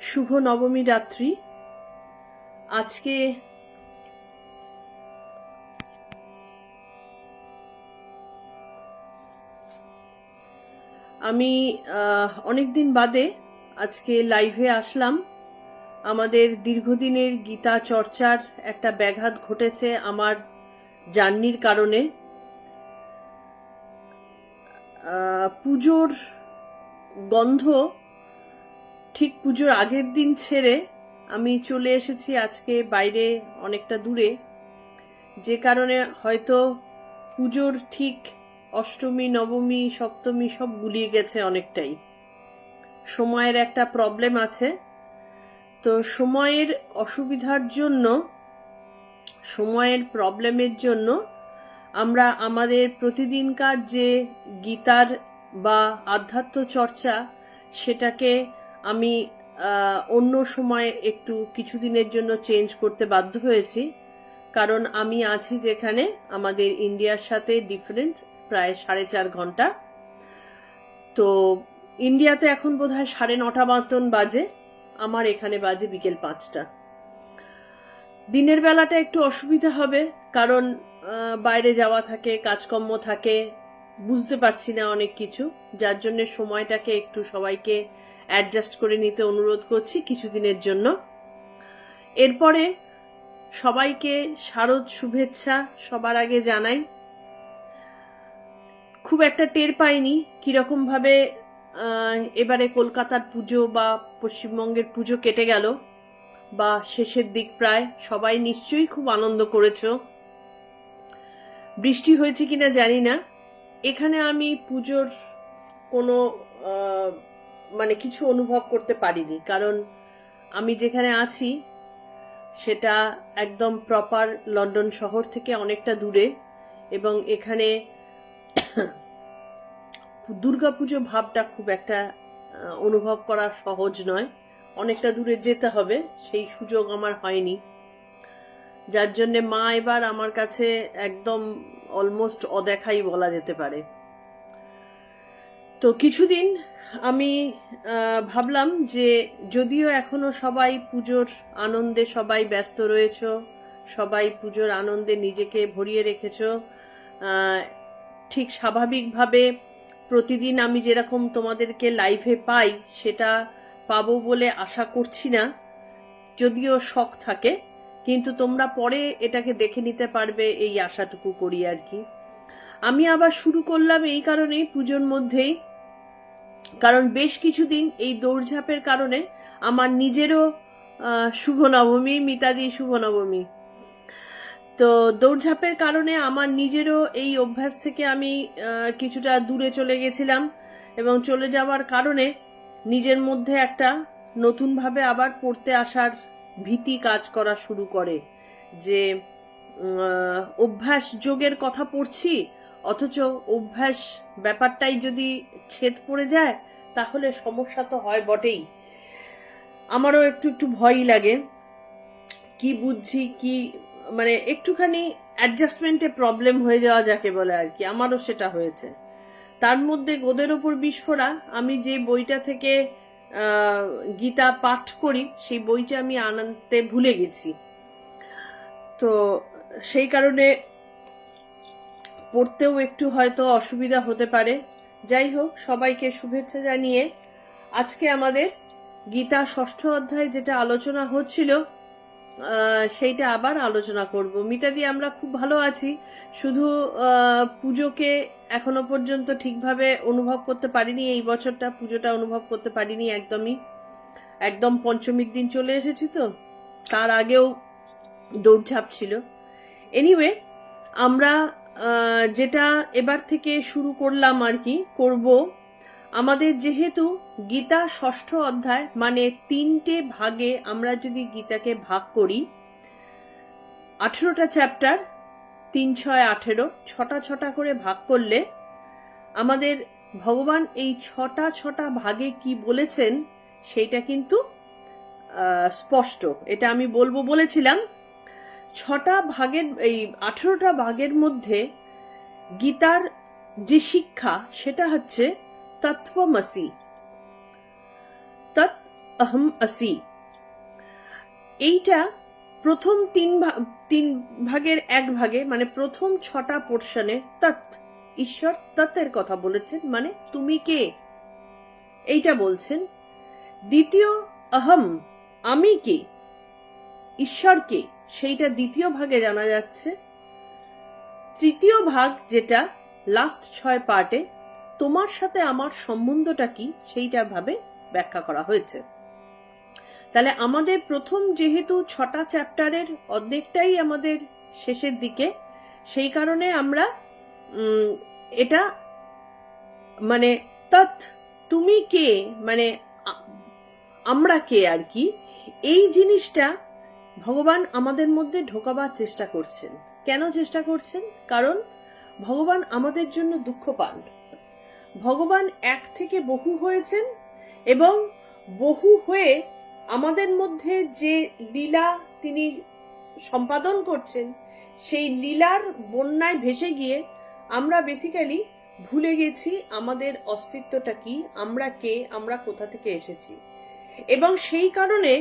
শুভ নবমী রাত্রি। আজকে আমি অনেকদিন বাদে আজকে লাইভে আসলাম। আমাদের দীর্ঘদিনের গীতা চর্চার একটা ব্যাঘাত ঘটেছে আমার জার্নির কারণে। পুজোর গন্ধ ঠিক পুজোর আগের দিন ছেড়ে আমি চলে এসেছি আজকে বাইরে অনেকটা দূরে, যে কারণে হয়তো পুজোর ঠিক অষ্টমী, নবমী, সপ্তমী সব গুলিয়ে গেছে অনেকটাই। সময়ের একটা প্রবলেম আছে, তো সময়ের অসুবিধার জন্য, সময়ের প্রবলেমের জন্য আমরা আমাদের প্রতিদিনকার যে গীতার বা আধ্যাত্ম চর্চা, সেটাকে আমি অন্য সময় একটু কিছুদিনের জন্য চেঞ্জ করতে বাধ্য হয়েছি। কারণ আমি আছি যেখানে, আমাদের ইন্ডিয়ার সাথে ডিফারেন্স প্রায় 4.5 ঘন্টা। তো ইন্ডিয়াতে এখন বোধহয় 9:30 মতন বাজে, আমার এখানে বাজে বিকেল 5টা। দিনের বেলাটা একটু অসুবিধা হবে, কারণ বাইরে যাওয়া থাকে, কাজকর্ম থাকে, বুঝতে পারছি না অনেক কিছু, যার জন্য সময়টাকে একটু সবাইকে অ্যাডজাস্ট করে নিতে অনুরোধ করছি কিছুদিনের জন্য। এরপরে সবাইকে শারদ শুভেচ্ছা সবার আগে জানাই। খুব একটা টের পাইনি কিরকম ভাবে এবারে কলকাতার পুজো বা পশ্চিমবঙ্গের পুজো কেটে গেল, বা শেষের দিক প্রায়। সবাই নিশ্চয়ই খুব আনন্দ করেছ। বৃষ্টি হয়েছে কিনা জানি না। এখানে আমি পুজোর কোনো মানে কিছু অনুভব করতে পারিনি, কারণ আমি যেখানে আছি সেটা একদম প্রপার লন্ডন শহর থেকে অনেকটা দূরে, এবং এখানে দুর্গাপুজো ভাবটা খুব একটা অনুভব করা সহজ নয়, অনেকটা দূরে যেতে হবে, সেই সুযোগ আমার হয়নি। যার জন্য মা এবার আমার কাছে একদম অলমোস্ট অদেখাই বলা যেতে পারে। তো কিছুদিন আমি ভাবলাম যে যদিও এখনো সবাই পুজোর আনন্দে সবাই ব্যস্ত রয়েছ, সবাই পুজোর আনন্দে নিজেকে ভরিয়ে রেখেছ, ঠিক স্বাভাবিকভাবে প্রতিদিন আমি যেরকম তোমাদেরকে লাইভে পাই সেটা পাবো বলে আশা করছি না, যদিও শখ থাকে, কিন্তু তোমরা পরে এটাকে দেখে নিতে পারবে, এই আশাটুকু করি আর কি। আমি আবার শুরু করলাম এই কারণেই পুজোর মধ্যেই, কারণ বেশ কিছুদিন এই দৌড়ঝাঁপের কারণে আমার নিজেরও শুভ নবমী, মিতাদি শুভ নবমী। তো দৌড়ঝাঁপের কারণে আমার নিজেরও এই অভ্যাস থেকে আমি কিছুটা দূরে চলে গেছিলাম, এবং চলে যাওয়ার কারণে নিজের মধ্যে একটা নতুনভাবে আবার পড়তে আসার ভীতি কাজ করা শুরু করে, যে অভ্যাস যোগের কথা পড়ছি, অথচ অভ্যাস ব্যাপারটাই যদি ছেদ পড়ে যায় তাহলে সমস্যা তো হয় বটেই। আমারও একটু একটু ভয়ই লাগে, কি বুঝছি কি, মানে একটুখানি অ্যাডজাস্টমেন্টে প্রবলেম হয়ে যাওয়া যাকে বলে আর কি, আমারও সেটা হয়েছে। তার মধ্যে গোদের ওপর বিস্ফোরা, আমি যে বইটা থেকে গীতা পাঠ করি সেই বইটা আমি আনতে ভুলে গেছি, তো সেই কারণে পড়তেও একটু হয়তো অসুবিধা হতে পারে। যাই হোক, সবাইকে শুভেচ্ছা জানিয়ে আজকে আমাদের গীতা 6ষ্ঠ অধ্যায় যেটা আলোচনা হচ্ছিল সেইটা আবার আলোচনা করব। মিতাদি আমরা খুব ভালো আছি, শুধু পুজোকে এখনো পর্যন্ত ঠিকভাবে অনুভব করতে পারিনি, এই বছরটা পুজোটা অনুভব করতে পারিনি একদমই। একদম পঞ্চমীর দিন চলে এসেছি, তো তার আগেও দৌড়ঝাঁপ ছিল। এনিওয়ে, আমরা যেটা এবার থেকে শুরু করলাম আর কি করব, আমাদের যেহেতু গীতা 6ষ্ঠ অধ্যায় মানে 3টে ভাগে আমরা যদি গীতাকে ভাগ করি, 18টা চ্যাপ্টার, 3 6 18, 6টা 6টা করে ভাগ করলে আমাদের ভগবান এই 6টা ভাগে কি বলেছেন সেইটা কিন্তু স্পষ্ট। এটা আমি বলেছিলাম 6টা ভাগের, এই 18টা ভাগের মধ্যে গীতার যে শিক্ষা সেটা হচ্ছে তত্ত্বমসি। তৎ अहम असि। এইটা প্রথম তিন ভাগের এক ভাগে, মানে প্রথম 6টা পোর্শনে তৎ, ঈশ্বর ততের কথা বলেছেন, মানে তুমি কে, এইটা বলছেন। দ্বিতীয় অহম, আমি কে, ঈশ্বরকে, সেইটা দ্বিতীয় ভাগে জানা যাচ্ছে। তৃতীয় ভাগ যেটা লাস্ট 6 পার্টে, তোমার সাথে আমার সম্বন্ধটা কি, সেইটা ভাবে ব্যাখ্যা করা হয়েছে। তাহলে আমাদের প্রথম যেহেতু 6টা চ্যাপ্টারের অর্ধেকটাই আমাদের শেষের দিকে, সেই কারণে আমরা এটা মানে তৎ, তুমি কে, মানে আমরা কে আর কি, এই জিনিসটা ভগবান আমাদের মধ্যে ঢোকাবার চেষ্টা করছেন। কেন চেষ্টা করছেন? কারণ ভগবান আমাদের জন্য দুঃখ পান। ভগবান এক থেকে বহু হয়েছেন এবং বহু হয়ে আমাদের মধ্যে যে লীলা তিনি সম্পাদন করছেন, সেই লীলার বন্যায় ভেসে গিয়ে আমরা বেসিক্যালি ভুলে গেছি আমাদের অস্তিত্বটা কি, আমরা কে, আমরা কোথা থেকে এসেছি। এবং সেই কারণে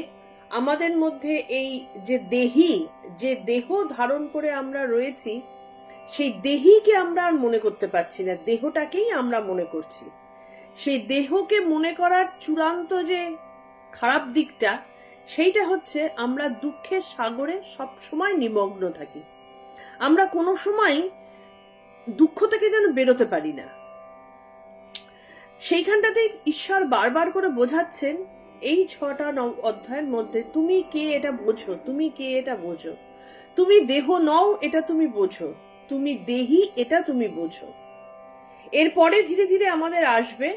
আমাদের মধ্যে এই যে যে দেহ ধারণ করে আমরা রয়েছি, সেই দেহীকে আমরা আর মনে করতে পারছি না, দেহটাকেই আমরা মনে করছি। সেই দেহকে মনে করার চূড়ান্ত যে খারাপ দিকটা, সেইটা হচ্ছে আমরা দুঃখের সাগরে সব সময় নিমগ্ন থাকি। আমরা কোনো সময় দুঃখ থেকে যেন বেরোতে পারি না। সেইখানটাতে ঈশ্বর বারবার করে বোঝাচ্ছেন, এই 6টা অধ্যায়ের মধ্যে তুমি কে এটা বোঝো, তুমি কে এটা বোঝো, তুমি দেহ নও এটা তুমি বোঝো, তুমি দেহী এটা তুমি বোঝো। এরপরে ধীরে ধীরে আমাদের আসবে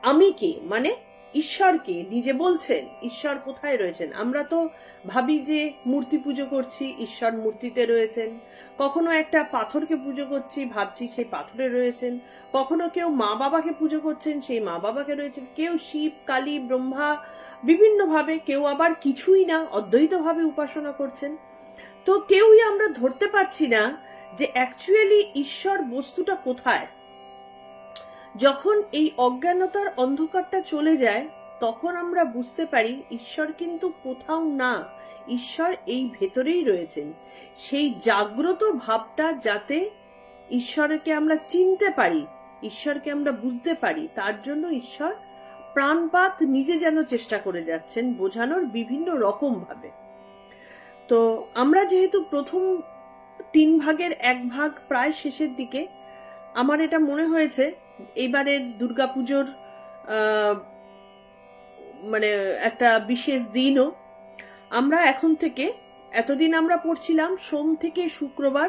আমি কে, মানে ঈশ্বরকে নিজে বলছেন। ঈশ্বর কোথায় রয়েছেন? আমরা তো ভাবি যে মূর্তি পুজো করছি, ঈশ্বর মূর্তিতে রয়েছেন। কখনো একটা পাথরকে পুজো করছি, ভাবছি সেই পাথরে রয়েছেন। কখনো কেউ মা বাবাকে পুজো করছেন, সেই মা বাবাকে রয়েছেন। কেউ শিব, কালী, ব্রহ্মা, বিভিন্ন ভাবে, কেউ আবার কিছুই না, অদ্বৈত ভাবে উপাসনা করছেন। তো কেউই আমরা ধরতে পারছি না যে অ্যাকচুয়ালি ঈশ্বর বস্তুটা কোথায়। যখন এই অজ্ঞানতার অন্ধকারটা চলে যায়, তখন আমরা বুঝতে পারি ঈশ্বর কিন্তু কোথাও না, ঈশ্বর এই ভেতরেই রয়েছেন। সেই জাগ্রত ভাবটা যাতে ঈশ্বরকে আমরা চিনতে পারি, ঈশ্বরকে আমরা বুঝতে পারি, তার জন্য ঈশ্বর প্রাণপাত নিজে যেন চেষ্টা করে যাচ্ছেন বোঝানোর বিভিন্ন রকম ভাবে। তো আমরা যেহেতু প্রথম 3 ভাগের 1 ভাগ প্রায় শেষের দিকে, আমার এটা মনে হয়েছে এবারের দুর্গাপুজোর মানে একটা বিশেষ দিনও আমরা এখন থেকে, এতদিন আমরা পড়ছিলাম সোম থেকে শুক্রবার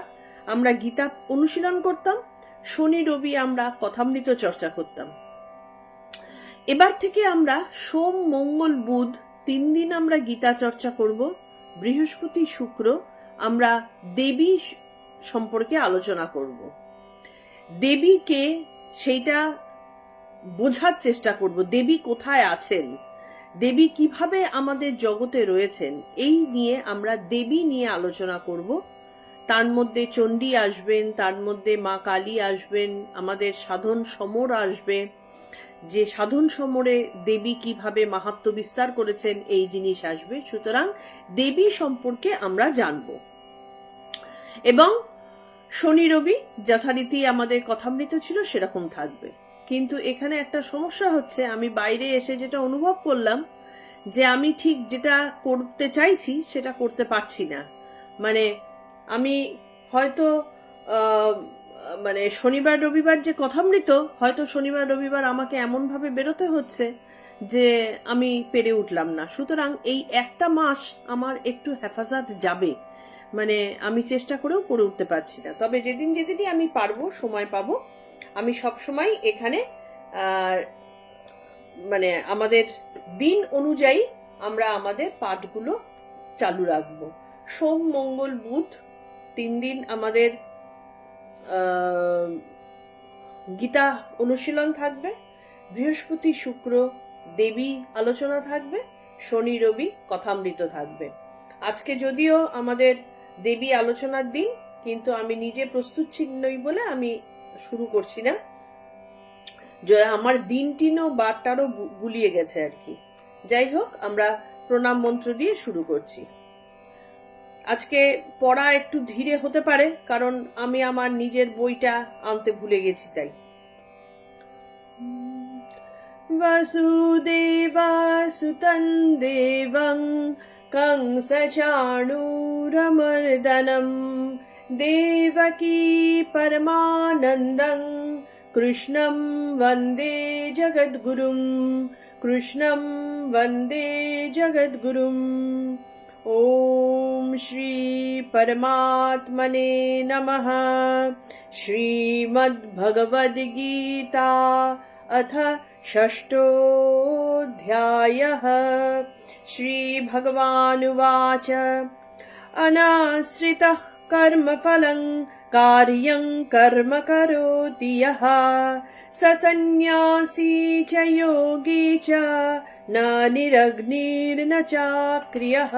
আমরা গীতা অনুশীলন করতাম, শনি রবি আমরা কথামৃত চর্চা করতাম। এবার থেকে আমরা সোম মঙ্গল বুধ 3 দিন আমরা গীতা চর্চা করব। বৃহস্পতি শুক্র আমরা দেবী সম্পর্কে আলোচনা করব। দেবীকে সেইটা বোঝার চেষ্টা করব, দেবী কোথায় আছেন, দেবী কিভাবে আমাদের জগতে রয়েছেন, এই নিয়ে আমরা দেবী নিয়ে আলোচনা করব। তার মধ্যে চণ্ডী আসবেন, তার মধ্যে মা কালী আসবেন, আমাদের সাধন সমর আসবে, যে সাধন সমরে দেবী কিভাবে মাহাত্ম্য বিস্তার করেছেন এই জিনিস আসবে। সুতরাং দেবী সম্পর্কে আমরা জানব। এবং শনি রবি যথারীতি আমাদের কথামৃত ছিল সেরকম থাকবে। কিন্তু এখানে একটা সমস্যা হচ্ছে, আমি বাইরে এসে যেটা অনুভব করলাম যে আমি ঠিক যেটা করতে চাইছি সেটা করতে পারছি না। মানে আমি হয়তো মানে শনিবার রবিবার যে কথামৃত, হয়তো শনিবার রবিবার আমাকে এমন ভাবে বেরোতে হচ্ছে যে আমি পেরে উঠলাম না। সুতরাং এই একটা মাস আমার একটু হেফাজত যাবে, মানে আমি চেষ্টা করেও করে উঠতে পারছি না। তবে যেদিন যেদিনই আমি পারবো, সময় পাবো, আমি সব সময় এখানে মানে আমাদের দিন অনুযায়ী আমরা আমাদের পাঠগুলো চালু রাখবো। সোম মঙ্গল বুধ 3 দিন আমাদের গীতা অনুশীলন থাকবে। বৃহস্পতি শুক্র দেবী আলোচনা থাকবে, শনি রবি কথামৃত থাকবে। আজকে যদিও আমাদের দেবী আলোচনার দিন, কিন্তু আমি নিজে প্রস্তুত নই বলে আমি শুরু করছি না। আমার দিনটিনও বারটারও গুলিয়ে গেছে আর কি। যাই হোক, আমরা প্রণাম মন্ত্র দিয়ে শুরু করছি। আজকে পড়া একটু ধীরে হতে পারে, কারণ আমি আমার নিজের বইটা আনতে ভুলে গেছি তাই। वसुदेवसुतं देवं कंसचाणूरमर्दनं देवकी परमानन्दं कृष्णं वन्दे जगद्गुरुं कृष्णं वन्दे जगद्गुरुम्। ॐ श्री परमात्मने नमः। श्रीमद्भगवद्गीता अथ षष्ठोऽध्यायः। श्रीभगवानुवाच अनाश्रितः कर्मफलं कार्यं कर्म करोति यः स सन्न्यासी च योगी च न निरग्निर्न चाक्रियः।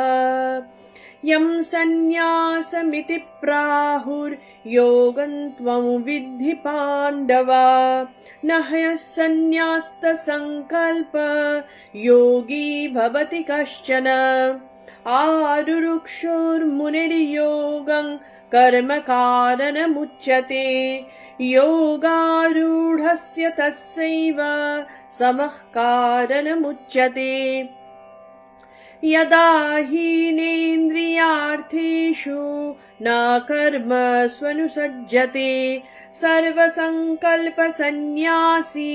यं सन्न्यासमिति प्राहुर्योगं त्वं विद्धि पाण्डव न ह्यः सन्न्यास्तसङ्कल्प योगी भवति कश्चन। आरुरुक्षोर्मुनिर्योगं कर्म कारणमुच्यते योगारूढस्य तस्यैव समः कारणमुच्यते। यदा हीनेन्द्रियार्थेषु न कर्मस्वनुसज्जते सर्वसङ्कल्पसन्न्यासी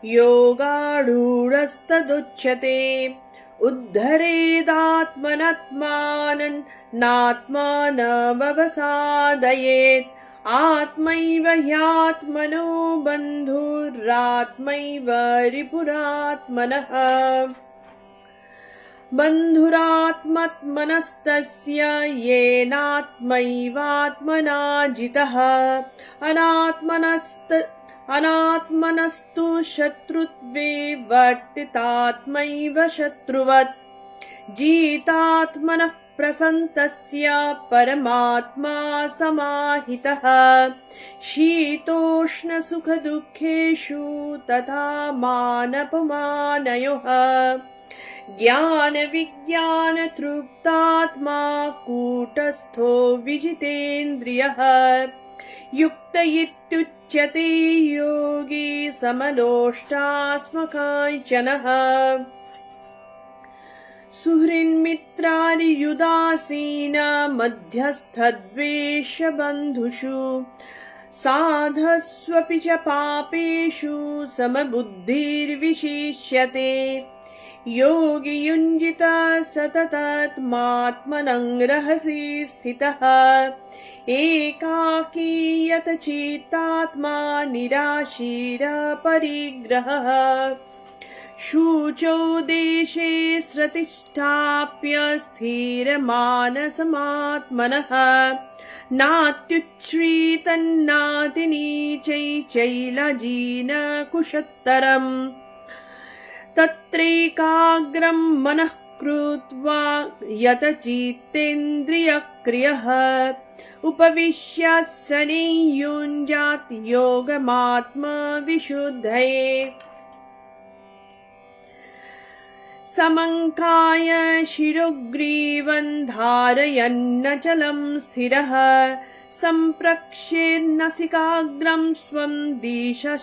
योगारूढस्तदुच्यते। उद्धरेदात्मनात्मानं नात्मानमवसादयेत् आत्मैव ह्यात्मनो बन्धुरात्मैव रिपुरात्मनः। बन्धुरात्मनस्तस्य येनात्मैवात्मना जितः अनात्मनस्तु शत्रुत्वे वर्तितात्मैव शत्रुवत्। जितात्मनः प्रसन्तस्य परमात्मा समाहितः शीतोष्णसुखदुःखेषु तथा मानपमानयोः। ज्ञानविज्ञानतृप्तात्मा कूटस्थो विजितेन्द्रियः युक्त इत्युच्यते योगी समलोष्टास्मकाञ्चनः। सुहृन्मित्रार्युदासीन मध्यस्थद्वेषबन्धुषु साधस्वपि च पापेषु समबुद्धिर्विशिष्यते। योगी युञ्जितः सततात्मात्मनं रहसि स्थितः एकाकी यतचित्तात्मा निराशीरपरिग्रहः। शुचौ देशे स्रतिष्ठाप्य स्थिरमानसमात्मनः नात्युच्छ्रितन्नातिनीचैलजीनकुशोत्तरम्। तत्रैकाग्रं मनः कृत्वा यतचित्तेन्द्रियक्रियः उपविश्य संयुञ्जात् योगमात्मविशुद्धये। समङ्काय शिरोग्रीवं धारयन्नचलं स्थिरः सम्प्रक्ष्येन्नसिकाग्रं स्वं दिशश्चानवलोकयन्।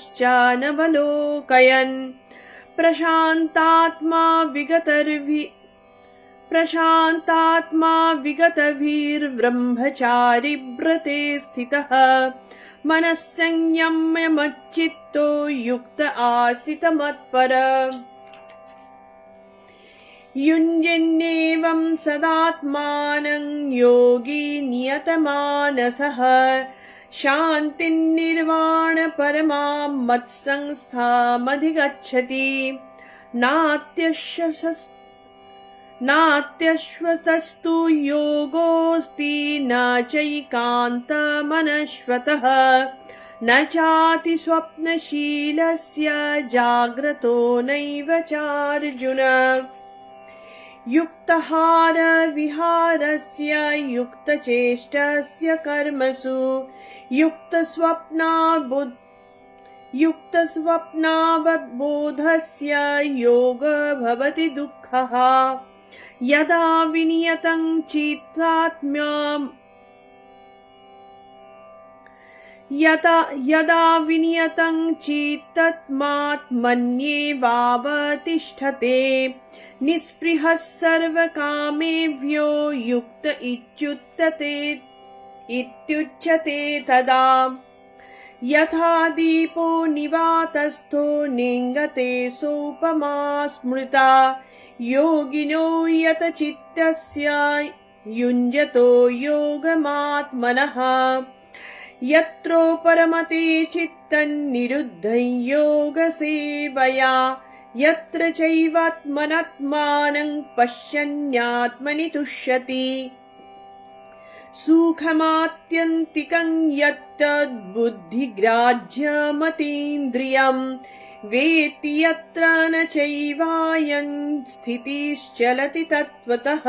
प्रशान्तात्मा विगतभिर्ब्रह्मचारिव्रते स्थितः मनः संयम्य मच्चित्तो युक्त आसीत् मत्पर। युञ्जन्नेवं सदात्मानं योगी नियतमानसः शान्तिर्निर्वाण परमां मत्संस्थामधिगच्छति। नात्यश्वतस्तु योगोऽस्ति न चैकान्तमनश्वतः न चातिस्वप्नशीलस्य जाग्रतो नैव चार्जुन। युक्तहार विहारस्य युक्तचेष्टस्य कर्मसु युक्तस्वप्नावबोधस्य योग भवति दुःख ततः यदा विनियतं चित्तात्म्यम् यदा विनियतं चित्तत्मात्मन्येवावतिष्ठते निःस्पृहः सर्वकामेभ्यो युक्त इत्युच्यते तदा यथा दीपो निवातस्थो नेङ्गते सोपमा स्मृता योगिनो यत चित्तस्य युञ्जतो योगमात्मनः यत्रो परमते चित्तं निरुद्धं योगसेवया यत्र चैवात्मनात्मानं पश्यन्यात्मनि तुष्यति सुखमात्यन्तिकं यत्तद्बुद्धिग्राह्यमतीन्द्रियं वेत्ति यत्र न चैवायं स्थितिश्चलति तत्त्वतः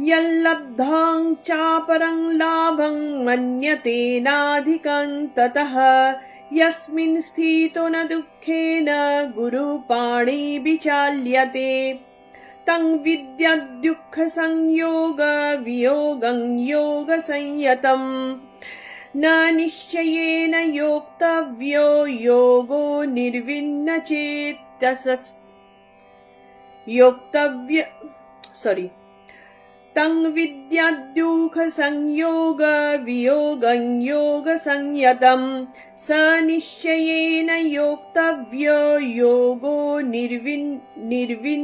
यल्लब्धां चापरं लाभं मन्यतेनाधिकं ततः यस्मिन् स्थितो न दुःखेन गुरुपाणि विचाल्यते तं विद्याद्दुःखसंयोग वियोगं योगसंयतं न निश्चयेन योक्तव्यो योगो तं विद्याद्दुःखसंयोग वियोगं योगसंयतं स निश्चयेन योक्तव्यो योगो निर्विण्णचेतस्य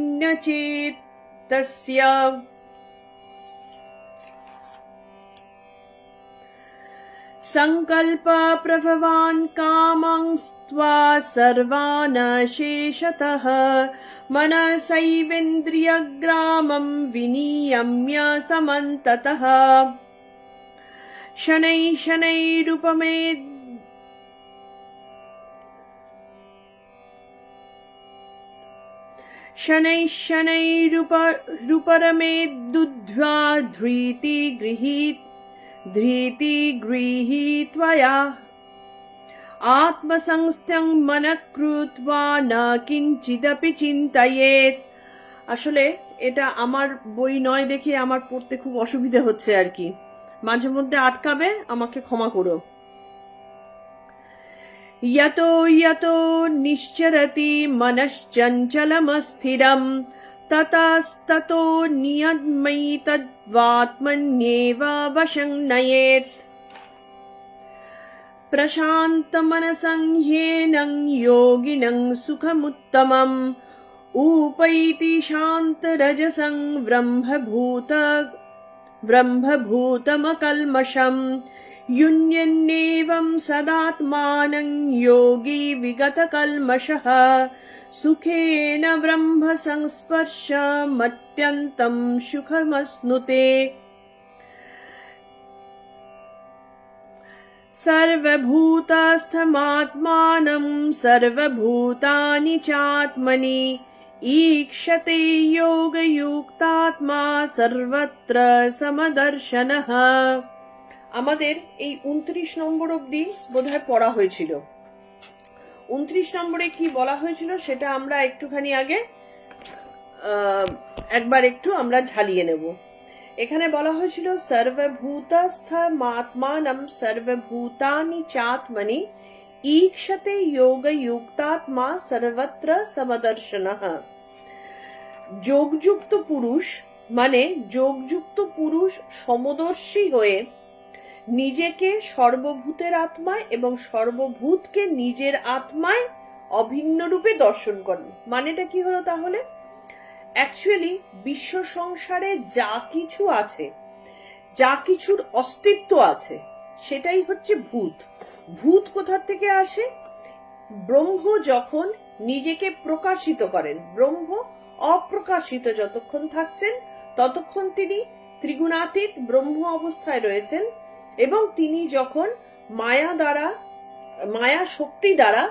संकल्प प्रभवान् कामांस्त्वा सर्वान् शेषतः मनसैवेन्द्रियग्रामं विनियम्य समन्ततः शनैरुपरमेद्दुद्ध्वा धृति गृहीत्वया आत्मसंस्थं मनः कृत्वा न किंचिदपि चिन्तयेत्। আসলে এটা আমার বই নয় দেখে আমার পড়তে খুব অসুবিধা হচ্ছে আর কি, মাঝে মধ্যে আটকাবে, আমাকে ক্ষমা করো। यतो यतो निश्चरति मनश्चञ्चलमस्थिरं ततस्ततो नियम्यैतद्वात्मन्येव वशं नयेत् प्रशान्तमनसं ह्येनं योगिनं सुखमुत्तमम् उपैति शान्तरजसं ब्रह्मभूतमकल्मषम् युञ्जन्नेवं सदात्मानं योगी विगतकल्मषः सुखेन ब्रह्म संस्पर्शमत्यन्तं सुखमश्नुते। सर्वभूतस्थमात्मानं सर्वभूतानि चात्मनि ईक्षते योगयुक्तात्मा सर्वत्र समदर्शनः। আমাদের এই 29 নম্বর অবধি বোধহয় পড়া হয়েছিল। 29 নম্বরে কি বলা হয়েছিল সেটা আমরা একটুখানি আগে একবার একটু আমরা ঝালিয়ে নেব। এখানে বলা হয়েছিল সর্বভূতস্থমাত্মানম সর্বভূতানি চাত্মনি ঈক্ষতে যোগযুক্তাত্মা সর্বত্র সমদর্শনঃ। যোগযুক্ত পুরুষ মানে যোগযুক্ত পুরুষ সমদর্শী হয়ে নিজেকে সর্বভূতের আত্মায় এবং সর্বভূতকে নিজের আত্মায় অভিন্ন রূপে দর্শন করেন। মানেটা কি হলো তাহলে? অ্যাকচুয়ালি বিশ্ব সংসারে যা কিছু আছে, যা কিছুর অস্তিত্ব আছে, সেটাই হচ্ছে ভূত। ভূত কোথা থেকে আসে? ব্রহ্ম যখন নিজেকে প্রকাশিত করেন, ব্রহ্ম অপ্রকাশিত যতক্ষণ থাকছেন ততক্ষণ তিনি ত্রিগুণাতীত ব্রহ্ম অবস্থায় রয়েছেন, এবং তিনি যখন মায়া শক্তি দ্বারা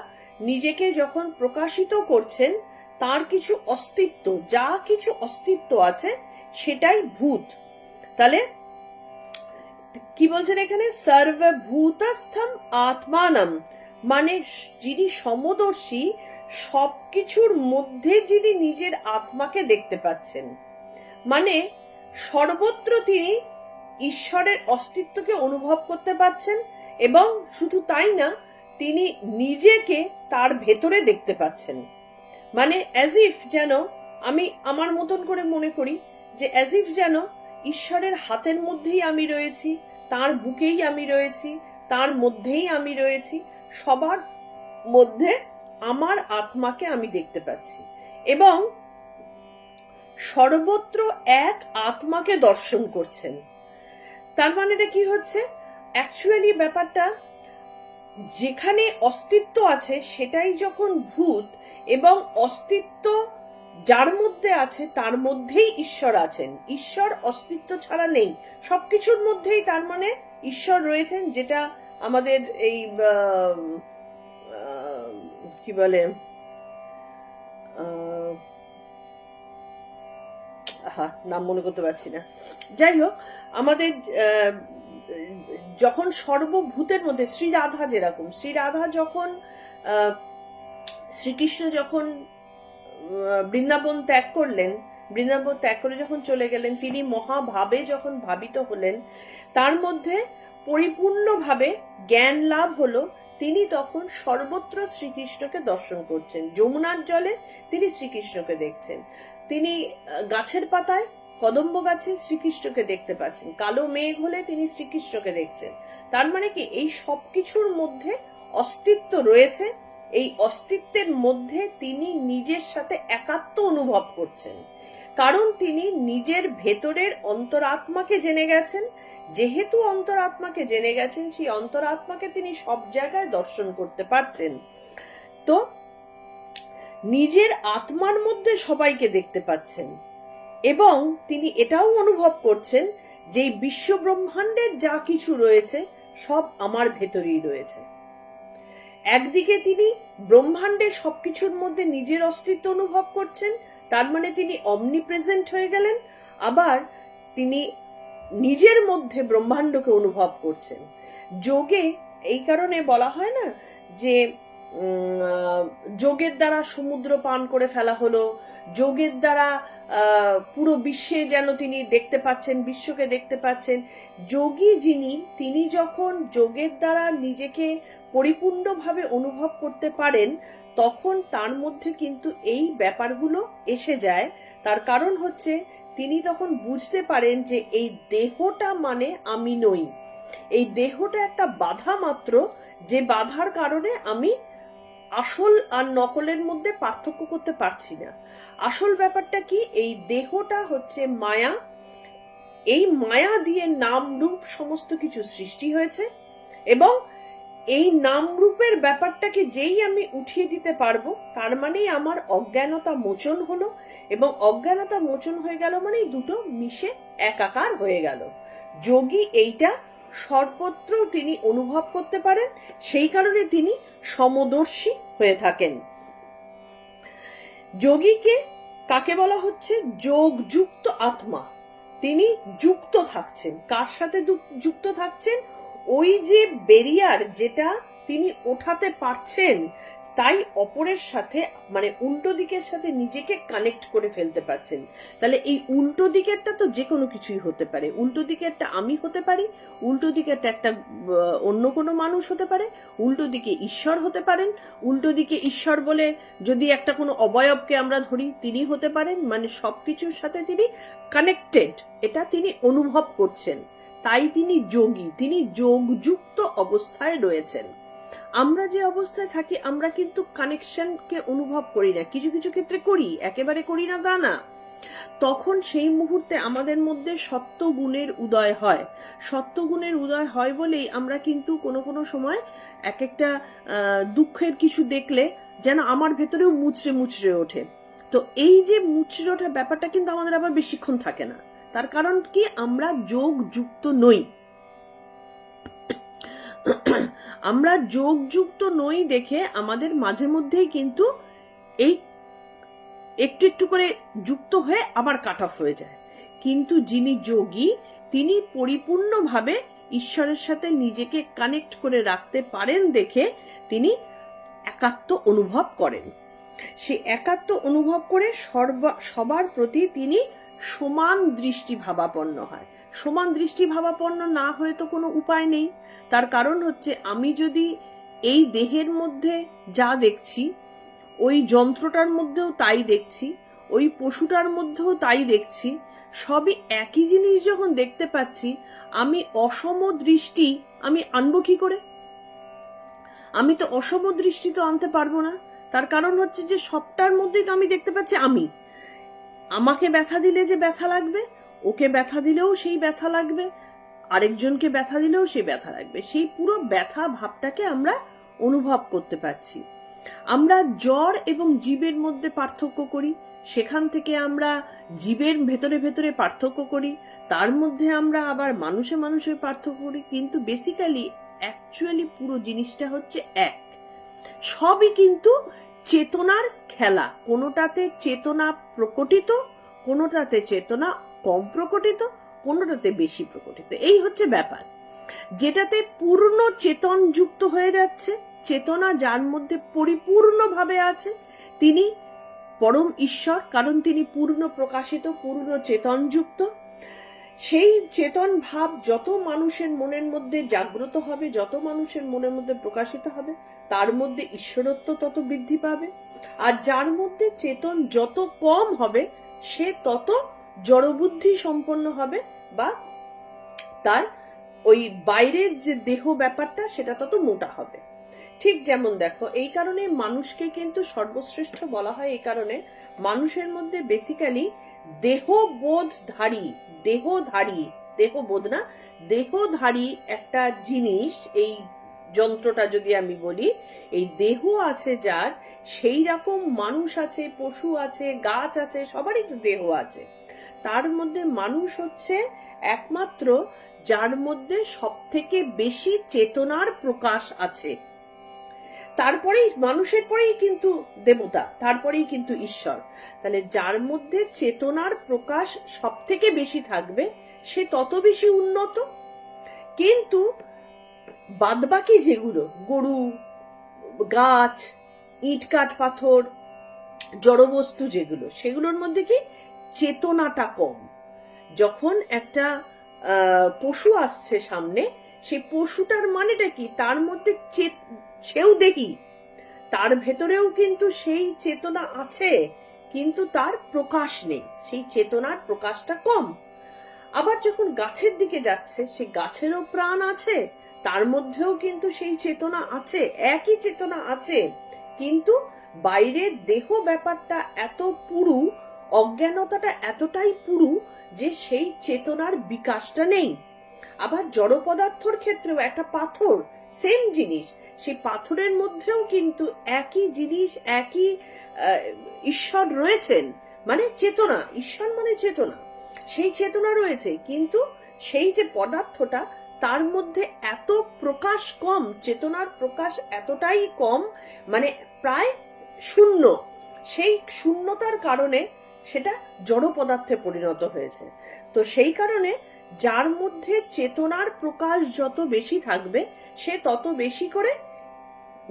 নিজেকে যখন প্রকাশিত করছেন, তার কিছু অস্তিত্ব, যা কিছু অস্তিত্ব আছে সেটাই ভূত। তাহলে কি বলছেন এখানে? সর্বভূতস্থম আত্মানম, মানে যিনি সমদর্শী, সবকিছুর মধ্যে যিনি নিজের আত্মাকে দেখতে পাচ্ছেন, মানে সর্বত্র তিনি ঈশ্বরের অস্তিত্বকে অনুভব করতে পাচ্ছেন। এবং শুধু তাই না, তিনি নিজেকে তার ভেতরে দেখতে পাচ্ছেন। মানে অ্যাজ ইফ যেন, আমি আমার মতন করে মনে করি যে অ্যাজ ইফ যেন ঈশ্বরের হাতের মধ্যেই আমি রয়েছি, তার বুকেই আমি রয়েছি, তার মধ্যেই আমি রয়েছি, সবার মধ্যে আমার আত্মাকে আমি দেখতে পাচ্ছি এবং সর্বত্র এক আত্মাকে দর্শন করছেন। তার মানে এটা কি হচ্ছে? অ্যাকচুয়ালি ব্যাপারটা, যেখানে অস্তিত্ব আছে সেটাই যখন ভূত, এবং অস্তিত্ব যার মধ্যে আছে তার মধ্যেই ঈশ্বর আছেন। ঈশ্বর অস্তিত্ব ছাড়া নেই, সবকিছুর মধ্যেই তার মানে ঈশ্বর রয়েছেন, যেটা আমাদের এই কি বলে, নাম মনে করতে পারছি না, যাই হোক, আমাদের যখন সর্বভূতের মধ্যে শ্রী রাধা, যেরকম শ্রী রাধা যখন শ্রীকৃষ্ণ যখন বৃন্দাবন ত্যাগ করলেন, বৃন্দাবন ত্যাগ করে যখন চলে গেলেন, তিনি মহাভাবে যখন ভাবিত হলেন, তার মধ্যে পরিপূর্ণভাবে জ্ঞান লাভ হলো। তিনি তখন সর্বত্র শ্রীকৃষ্ণকে দর্শন করছেন। যমুনার জলে তিনি শ্রীকৃষ্ণকে দেখছেন, তিনি গাছের পাতায়, কদম্ব গাছে শ্রীকৃষ্ণকে দেখতে পাচ্ছেন, কালো মেঘ হলে তিনি শ্রীকৃষ্ণকে দেখছেন। তার মানে কি, এই সবকিছুর মধ্যে অস্তিত্ব রয়েছে, এই অস্তিত্বের মধ্যে তিনি নিজের সাথে একাত্ম অনুভব করছেন, কারণ তিনি নিজের ভেতরের অন্তরাত্মাকে জেনে গেছেন। যেহেতু অন্তরাত্মাকে জেনে গেছেন, সেই অন্তরাত্মাকে তিনি সব জায়গায় দর্শন করতে পারছেন। তো নিজের আত্মার মধ্যে সবাইকে দেখতে পাচ্ছেন এবং তিনি এটাও অনুভব করছেন যে বিশ্ব ব্রহ্মাণ্ডের যা কিছু রয়েছে সব আমার ভেতরেই রয়েছে। একদিকে তিনি ব্রহ্মাণ্ডের সবকিছুর মধ্যে নিজের অস্তিত্ব অনুভব করছেন, তার মানে তিনি অমনিপ্রেজেন্ট হয়ে গেলেন। আবার তিনি নিজের মধ্যে ব্রহ্মাণ্ডকে অনুভব করছেন। যোগে এই কারণে বলা হয় না যে যোগের দ্বারা সমুদ্র পান করে ফেলা হলো, যোগের দ্বারা পুরো বিশ্বে যেন তিনি দেখতে পাচ্ছেন, বিশ্বকে দেখতে পাচ্ছেন। যোগী যিনি, তিনি যখন যোগের দ্বারা নিজেকে পরিপূর্ণভাবে অনুভব করতে পারেন, তখন তার মধ্যে কিন্তু এই ব্যাপারগুলো এসে যায়। তার কারণ হচ্ছে, তিনি তখন বুঝতে পারেন যে এই দেহটা মানে আমি নই, এই দেহটা একটা বাধা মাত্র, যে বাধার কারণে আমি আসল আর নকলের মধ্যে পার্থক্য করতে পারছি না। আসল ব্যাপারটা কি, এই দেহটা হচ্ছে মায়া, এই মায়া দিয়ে নাম রূপ সমস্ত কিছু সৃষ্টি হয়েছে এবং এই নাম রূপের ব্যাপারটাকে যেই আমি উঠিয়ে দিতে পারবো, তার মানেই আমার অজ্ঞানতা মোচন হলো, এবং অজ্ঞানতা মোচন হয়ে গেল মানে দুটো মিশে একাকার হয়ে গেল। যোগী এইটা সর্বত্র তিনি অনুভব করতে পারেন, সেই কারণে তিনি সমদর্শী হয়ে থাকেন। যোগীকে কাকে বলা হচ্ছে? যোগযুক্ত আত্মা। তিনি যুক্ত থাকছেন, কার সাথে যুক্ত থাকছেন? ওই যে ব্যারিয়ার যেটা তিনি ওঠাতে পারছেন, তাই অপরের সাথে, মানে উল্টো দিকের সাথে নিজেকে কানেক্ট করে ফেলতে পারছেন। তাহলে এই উল্টো দিকেরটা তো যে কোনো কিছুই হতে পারে। উল্টো দিকেরটা আমি হতে পারি, উল্টো দিকেরটা একটা অন্য কোনো মানুষ হতে পারে, উল্টো দিকে ঈশ্বর হতে পারেন, উল্টো দিকে ঈশ্বর বলে যদি একটা কোনো অবয়বকে আমরা ধরি, তিনি হতে পারেন। মানে সবকিছুর সাথে তিনি কানেক্টেড, এটা তিনি অনুভব করছেন। তাই তিনি যোগী, তিনি যোগযুক্ত অবস্থায় রয়েছেন। আমরা যে অবস্থায় থাকি, আমরা কিন্তু কানেকশনকে অনুভব করি না, কিছু কিছু ক্ষেত্রে করি, একেবারে করি না তা না। তখন সেই মুহূর্তে আমাদের মধ্যে সত্য গুণের উদয় হয়। সত্য গুণের উদয় হয় বলেই আমরা কিন্তু কোনো কোনো সময় এক একটা দুঃখের কিছু দেখলে যেন আমার ভেতরেও মুচড়ে মুচড়ে ওঠে। তো এই যে মুচড়ে ওঠা ব্যাপারটা কিন্তু আমাদের আবার বেশিক্ষণ থাকে না। তার কারণ কি, আমরা যোগযুক্ত নই। আমরা যোগযুক্ত নই দেখে আমাদের মাঝে মধ্যেই কিন্তু এই একটু একটু করে যুক্ত হয়ে আবার কাট অফ হয়ে যায়। কিন্তু যিনি যোগী, তিনি পরিপূর্ণভাবে ঈশ্বরের সাথে নিজেকে কানেক্ট করে রাখতে পারেন দেখে তিনি একাত্ম অনুভব করেন। সে একাত্ম অনুভব করে সবার প্রতি তিনি সমান দৃষ্টি ভাবাপন্ন হয়। সমান দৃষ্টি ভাবাপন্ন না হয়ে তো কোনো উপায় নেই। তার কারণ হচ্ছে, আমি যদি এই দেহের মধ্যে যা দেখছি, ওই যন্ত্রটার মধ্যেও তাই দেখছি, ওই পশুটার মধ্যেও তাই দেখছি, সবই একই জিনিস যখন দেখতে পাচ্ছি, আমি অসম দৃষ্টি আমি আনবো কি করে? আমি তো অসম দৃষ্টি তো আনতে পারবো না। তার কারণ হচ্ছে যে সবটার মধ্যেই তো আমি দেখতে পাচ্ছি আমি। আমাকে ব্যথা দিলে যে ব্যথা লাগবে, ওকে ব্যথা দিলেও সেই ব্যথা লাগবে, আরেকজনকে ব্যথা দিলেও সেই ব্যথা লাগবে। সেই পুরো ব্যথা ভাবটাকে আমরা অনুভব করতে পারছি। আমরা জ্বর এবং জীবের মধ্যে পার্থক্য করি, সেখান থেকে আমরা জীবের ভেতরে ভেতরে পার্থক্য করি, তার মধ্যে আমরা আবার মানুষে মানুষে পার্থক্য করি, কিন্তু বেসিক্যালি অ্যাকচুয়ালি পুরো জিনিসটা হচ্ছে এক। সবই কিন্তু চেতনার খেলা। কোনোটাতে চেতনা প্রকটিত, কোনোটাতে চেতনা কম প্রকটিত, কোনোটাতে বেশি প্রকটিত। এই হচ্ছে ব্যাপার। যেটাতে পূর্ণ চেতন যুক্ত হয়ে যাচ্ছে, চেতনা যার মধ্যে পরিপূর্ণভাবে আছে, তিনি পরম ঈশ্বর, কারণ তিনি পূর্ণ প্রকাশিত, পূর্ণ চেতন যুক্ত। সেই চেতন ভাব যত মানুষের মনের মধ্যে জাগ্রত হবে, যত মানুষের মনের মধ্যে প্রকাশিত হবে, তার মধ্যে ঈশ্বরত্ব তত বৃদ্ধি পাবে। আর যার মধ্যে চেতন যত কম হবে, সে তত জড়বুদ্ধি সম্পন্ন হবে, বা তার ওই বাইরের যে দেহ ব্যাপারটা সেটা তত মোটা হবে। ঠিক যেমন দেখো, এই কারণে মানুষকে কিন্তু সর্বশ্রেষ্ঠ বলা হয়। এই কারণে মানুষের মধ্যে বেসিক্যালি দেহবোধধারী, দেহবোধ না, দেহধারী একটা জিনিস, এই যন্ত্রটা যদি আমি বলি, এই দেহ আছে যার, সেই রকম মানুষ আছে, পশু আছে, গাছ আছে, সবারই তো দেহ আছে। তার মধ্যে মানুষ হচ্ছে একমাত্র যার মধ্যে সব থেকে বেশি চেতনার প্রকাশ আছে। তারপরেই মানুষের পরেই কিন্তু দেবতা, তারপরেই কিন্তু ঈশ্বর। তাহলে যার মধ্যে চেতনার প্রকাশ সব থেকে বেশি থাকবে, সে তত বেশি উন্নত। কিন্তু বাদবাকি যেগুলো, গরু, গাছ, ইট কাঠ পাথর, জড়বস্তু যেগুলো, সেগুলোর মধ্যে কি চেতনাটা কম। যখন একটা পশু আসছে সামনে, সেই পশুটার মানেটা কি, তার মধ্যে সেও দেখি, তার ভেতরেও কিন্তু সেই চেতনা আছে, কিন্তু তার প্রকাশ নেই, সেই চেতনার প্রকাশটা কম। আবার যখন গাছের দিকে যাচ্ছে, সে গাছেরও প্রাণ আছে, তার মধ্যেও কিন্তু সেই চেতনা আছে, একই চেতনা আছে, কিন্তু বাইরের দেহ ব্যাপারটা এত পুরু, অজ্ঞানতাটা এতটাই পুরু যে সেই চেতনার বিকাশটা নেই। আবার জড় পদার্থর ক্ষেত্রেও একটা পাথর, সেম জিনিস, সেই পাথরের মধ্যেও কিন্তু একই জিনিস, একই ঈশ্বর রয়েছেন, মানে চেতনা, ঈশ্বর মানে চেতনা, সেই চেতনা রয়েছে, কিন্তু সেই যে পদার্থটা, তার মধ্যে এত প্রকাশ কম, চেতনার প্রকাশ এতটাই কম, মানে প্রায় শূন্য। সেই শূন্যতার কারণে সেটা জড় পদার্থে পরিণত হয়েছে। তো সেই কারণে যার মধ্যে চেতনার প্রকাশ যত বেশি থাকবে, সে তত বেশি করে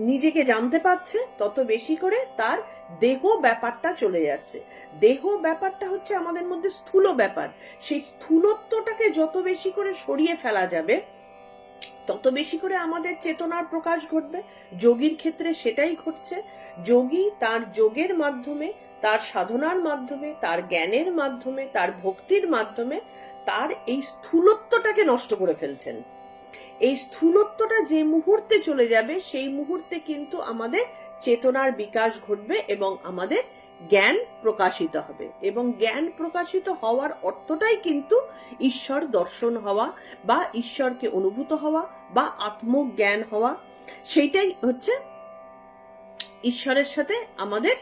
নিজেকে জানতে পারছে, তত বেশি করে তার দেহ ব্যাপারটা চলে যাচ্ছে। দেহ ব্যাপারটা হচ্ছে আমাদের মধ্যে স্থূল ব্যাপার। সেই স্থূলত্বটাকে যত বেশি করে সরিয়ে ফেলা যাবে, তত বেশি করে আমাদের চেতনার প্রকাশ ঘটবে। যোগীর ক্ষেত্রে সেটাই ঘটছে। যোগী তার যোগের মাধ্যমে, তার সাধনার মাধ্যমে, তার জ্ঞানের মাধ্যমে, তার ভক্তির মাধ্যমে তার এই স্থূলত্বটাকে নষ্ট করে ফেলছেন। এই স্থূলত্বটা যে মুহূর্তে চলে যাবে, সেই মুহূর্তে কিন্তু আমাদের চেতনার বিকাশ ঘটবে এবং আমাদের জ্ঞান প্রকাশিত হবে। এবং জ্ঞান প্রকাশিত হওয়ার অর্থটাই কিন্তু ঈশ্বর দর্শন হওয়া, বা ঈশ্বরকে অনুভূত হওয়া, বা আত্মজ্ঞান হওয়া। সেইটাই হচ্ছে ঈশ্বরের সাথে আমাদের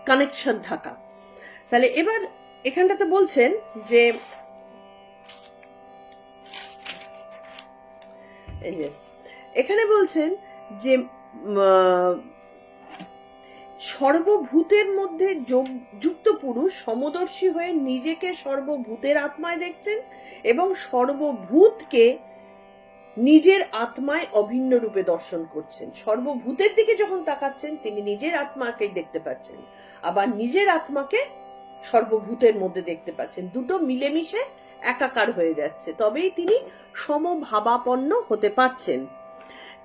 কানেকশন থাকা। তাহলে এবার এখানটাতে বলছেন যে, এখানে বলছেন যে সর্বভূতের মধ্যে যুক্ত পুরুষ সমদর্শী হয়ে নিজেকে সর্বভূতের আত্মায় দেখছেন এবং সর্বভূতকে নিজের আত্মায় অভিন্ন রূপে দর্শন করছেন। সর্বভূতের দিকে যখন তাকাচ্ছেন তিনি নিজের আত্মাকে দেখতে পাচ্ছেন, আবার নিজের আত্মাকে সর্বভূতের মধ্যে দেখতে পাচ্ছেন। দুটো মিলেমিশে একাকার হয়ে যাচ্ছে, তবেই তিনি সমভাবাপন্ন হতে পারছেন।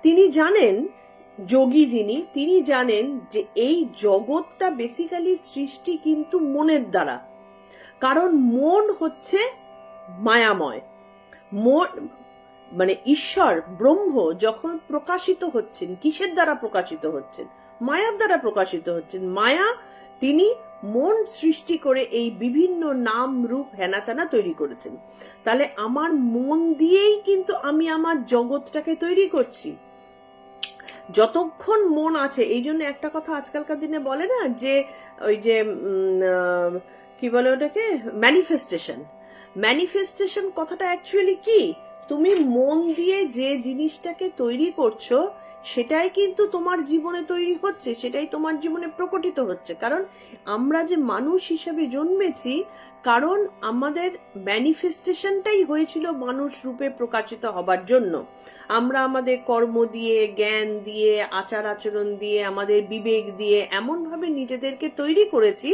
তিনি জানেন, যোগী যিনি, তিনি জানেন যে এই জগৎটা বেসিক্যালি সৃষ্টি কিন্তু মনের দ্বারা। কারণ মন হচ্ছে মায়াময়। মন মানে ঈশ্বর ব্রহ্ম যখন প্রকাশিত হচ্ছেন, কিসের দ্বারা প্রকাশিত হচ্ছেন? মায়ার দ্বারা প্রকাশিত হচ্ছেন। মায়া তিনি মন সৃষ্টি করে এই বিভিন্ন নাম রূপ হেনা তেনা তৈরি করেছেন। তাহলে আমার মন দিয়েই কিন্তু আমি আমার জগৎটাকে তৈরি করছি। যতক্ষণ মন আছে, এই জন্য একটা কথা আজকালকার দিনে বলে না যে ওই যে কি বলে ওটাকে, ম্যানিফেস্টেশন। ম্যানিফেস্টেশন কথাটা অ্যাকচুয়ালি কি? তুমি মন দিয়ে যে জিনিসটাকে তৈরি করছো সেটাই কিন্তু তোমার জীবনে তৈরি হচ্ছে, সেটাই তোমার জীবনে প্রকটিত হচ্ছে। কারণ আমরা যে মানুষ হিসেবে জন্মেছি, কারণ আমাদের ম্যানিফেস্টেশনটাই হয়েছিল মানুষ রূপে প্রকাশিত হবার জন্য। আমরা আমাদের কর্ম দিয়ে, জ্ঞান দিয়ে, আচার আচরণ দিয়ে, আমাদের বিবেক দিয়ে এমনভাবে নিজেদেরকে তৈরি করেছি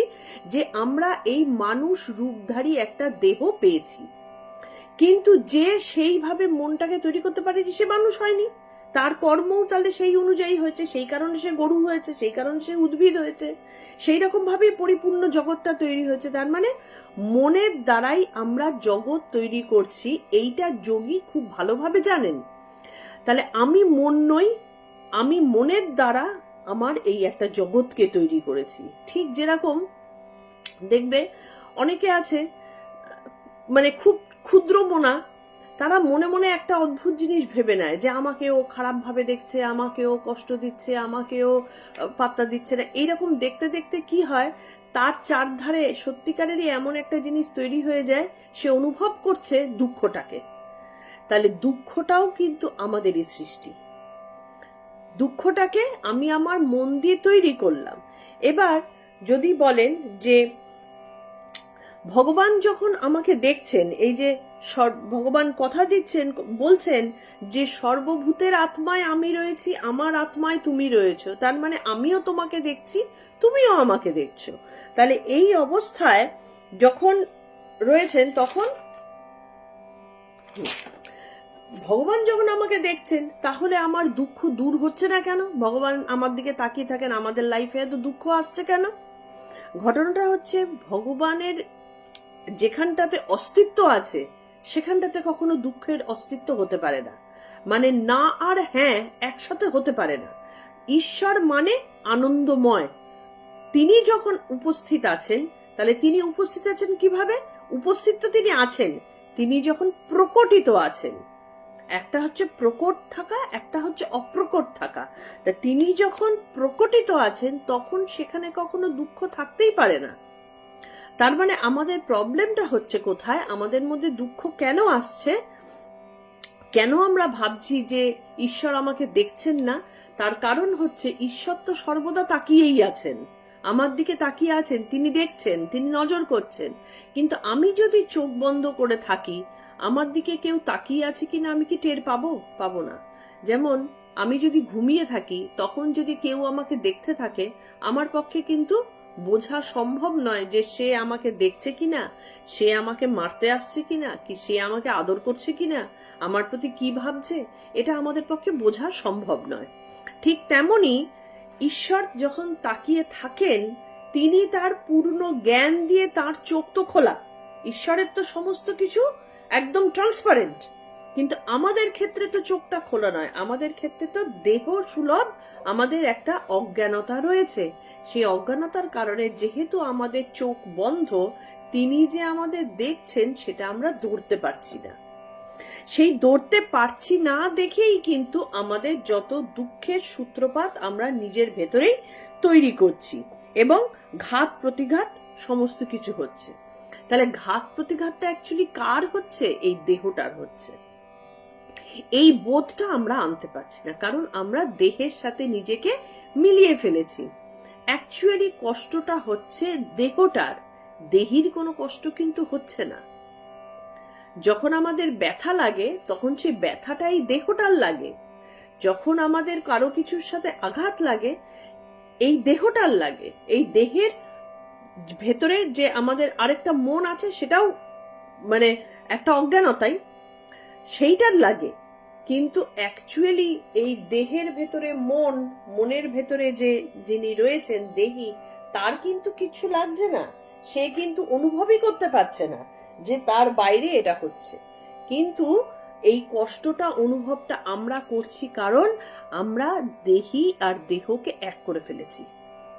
যে আমরা এই মানুষ রূপধারী একটা দেহ পেয়েছি। কিন্তু যে সেইভাবে মনটাকে তৈরি করতে পারেনি সে মানুষ হয়নি। তার কর্মও তাহলে সেই অনুযায়ী হয়েছে, সেই কারণে সে গরু হয়েছে, সেই কারণে সে উদ্ভিদ হয়েছে, সেই রকম ভাবে পরিপূর্ণ জগৎটা তৈরি হয়েছে। তার মানে মনের দ্বারাই আমরা জগৎ তৈরি করছি, এইটা যোগী খুব ভালোভাবে জানেন। তাহলে আমি মন নই, আমি মনের দ্বারা আমার এই একটা জগৎকে তৈরি করেছি। ঠিক যেরকম দেখবে অনেকে আছে মানে খুব ক্ষুদ্র মনা, তারা মনে মনে একটা অদ্ভুত জিনিস ভেবে নেয় যে আমাকেও খারাপ ভাবে দেখছে, আমাকেও কষ্ট দিচ্ছে, আমাকেও পাত্তা দিচ্ছে না। এইরকম দেখতে দেখতে কি হয়, তার চারধারে সত্যিকারেরই এমন একটা জিনিস তৈরি হয়ে যায়, সে অনুভব করছে দুঃখটাকে। তাহলে দুঃখটাও কিন্তু আমাদেরই সৃষ্টি। দুঃখটাকে আমি আমার মন দিয়ে তৈরি করলাম। এবার যদি বলেন যে ভগবান যখন আমাকে দেখছেন, এই যে ভগবান কথা দিচ্ছেন, বলছেন যে সর্বভূতের আত্মায় আমি রয়েছি, আমার আত্মায় তুমি রয়েছো, তার মানে আমিও তোমাকে দেখছি, তুমিও আমাকে দেখছো। তাহলে এই অবস্থায় যখন রয়েছেন, তখন ভগবান যখন আমাকে দেখছেন, তাহলে আমার দুঃখ দূর হচ্ছে না কেন? ভগবান আমার দিকে তাকিয়ে থাকেন, আমাদের লাইফে এত দুঃখ আসছে কেন? ঘটনাটা হচ্ছে, ভগবানের যেখানটাতে অস্তিত্ব আছে সেখানটাতে কখনো দুঃখের অস্তিত্ব হতে পারে না। মানে না আর হ্যাঁ একসাথে হতে পারে না। ঈশ্বর মানে আনন্দময়। তিনি যখন উপস্থিত আছেন, তাহলে তিনি উপস্থিত আছেন কিভাবে? উপস্থিত তো তিনি আছেন, তিনি যখন প্রকটিত আছেন। একটা হচ্ছে প্রকট থাকা, একটা হচ্ছে অপ্রকট থাকা। তা তিনি যখন প্রকটিত আছেন তখন সেখানে কখনো দুঃখ থাকতেই পারে না। তার মানে আমাদের প্রবলেমটা হচ্ছে কোথায়, আমাদের মধ্যে দুঃখ কেন আসছে, কেন আমরা ভাবছি যে ঈশ্বর আমাকে দেখছেন না? তার কারণ হচ্ছে ঈশ্বর তো সর্বদা তাকিয়েই আছেন, আমার দিকে তাকিয়ে আছেন, তিনি দেখছেন, তিনি নজর করছেন। কিন্তু আমি যদি চোখ বন্ধ করে থাকি, আমার দিকে কেউ তাকিয়ে আছে কিনা আমি কি টের পাবো? পাবো না। যেমন আমি যদি ঘুমিয়ে থাকি, তখন যদি কেউ আমাকে দেখতে থাকে, আমার পক্ষে কিন্তু বোঝা সম্ভব নয় যে সে আমাকে দেখছে কিনা, সে আমাকে মারতে আসছে কিনা, কি সে আমাকে আদর করছে কিনা, আমার প্রতি কি ভাবছে, এটা আমাদের পক্ষে বোঝা সম্ভব নয়। ঠিক তেমনি ঈশ্বর যখন তাকিয়ে থাকেন, তিনি তার পূর্ণ জ্ঞান দিয়ে, তার চোখ তো খোলা, ঈশ্বরের তো সমস্ত কিছু একদম ট্রান্সপারেন্ট, কিন্তু আমাদের ক্ষেত্রে তো চোখটা খোলা নয়, আমাদের ক্ষেত্রে তো দেহ সুলভ আমাদের একটা অজ্ঞানতা রয়েছে। সেই অজ্ঞানতার কারণে যেহেতু আমাদের চোখ বন্ধ, তিনি যে আমাদের দেখছেন সেটা আমরা ধরতে পারছি না। সেই ধরতে পারছি না দেখেই কিন্তু আমাদের যত দুঃখের সূত্রপাত আমরা নিজের ভেতরেই তৈরি করছি, এবং ঘাত প্রতিঘাত সমস্ত কিছু হচ্ছে। তাহলে ঘাত প্রতিঘাতটা অ্যাকচুয়ালি কার হচ্ছে? এই দেহটার হচ্ছে। এই বোধটা আমরা আনতে পারছি না, কারণ আমরা দেহের সাথে নিজেকে মিলিয়ে ফেলেছি। অ্যাকচুয়ালি কষ্টটা হচ্ছে দেহটার, দেহির কোনো কষ্ট কিন্তু হচ্ছে না। যখন আমাদের ব্যথা লাগে তখন সেই ব্যথাটাই দেহটার লাগে, যখন আমাদের কারো কিছুর সাথে আঘাত লাগে এই দেহটার লাগে, এই দেহের ভেতরে যে আমাদের আরেকটা মন আছে সেটাও মানে একটা অজ্ঞানতাই সেইটার লাগে। কিন্তু অ্যাকচুয়ালি এই দেহের ভেতরে মনের ভেতরে যে যিনি রয়েছেন দেহি, তার কিন্তু কিছু লাগছে না, সে কিন্তু অনুভবই করতে পারছে না যে তার বাইরে এটা হচ্ছে। কিন্তু এই কষ্টটা অনুভবটা আমরা করছি কারণ আমরা দেহি আর দেহকে এক করে ফেলেছি।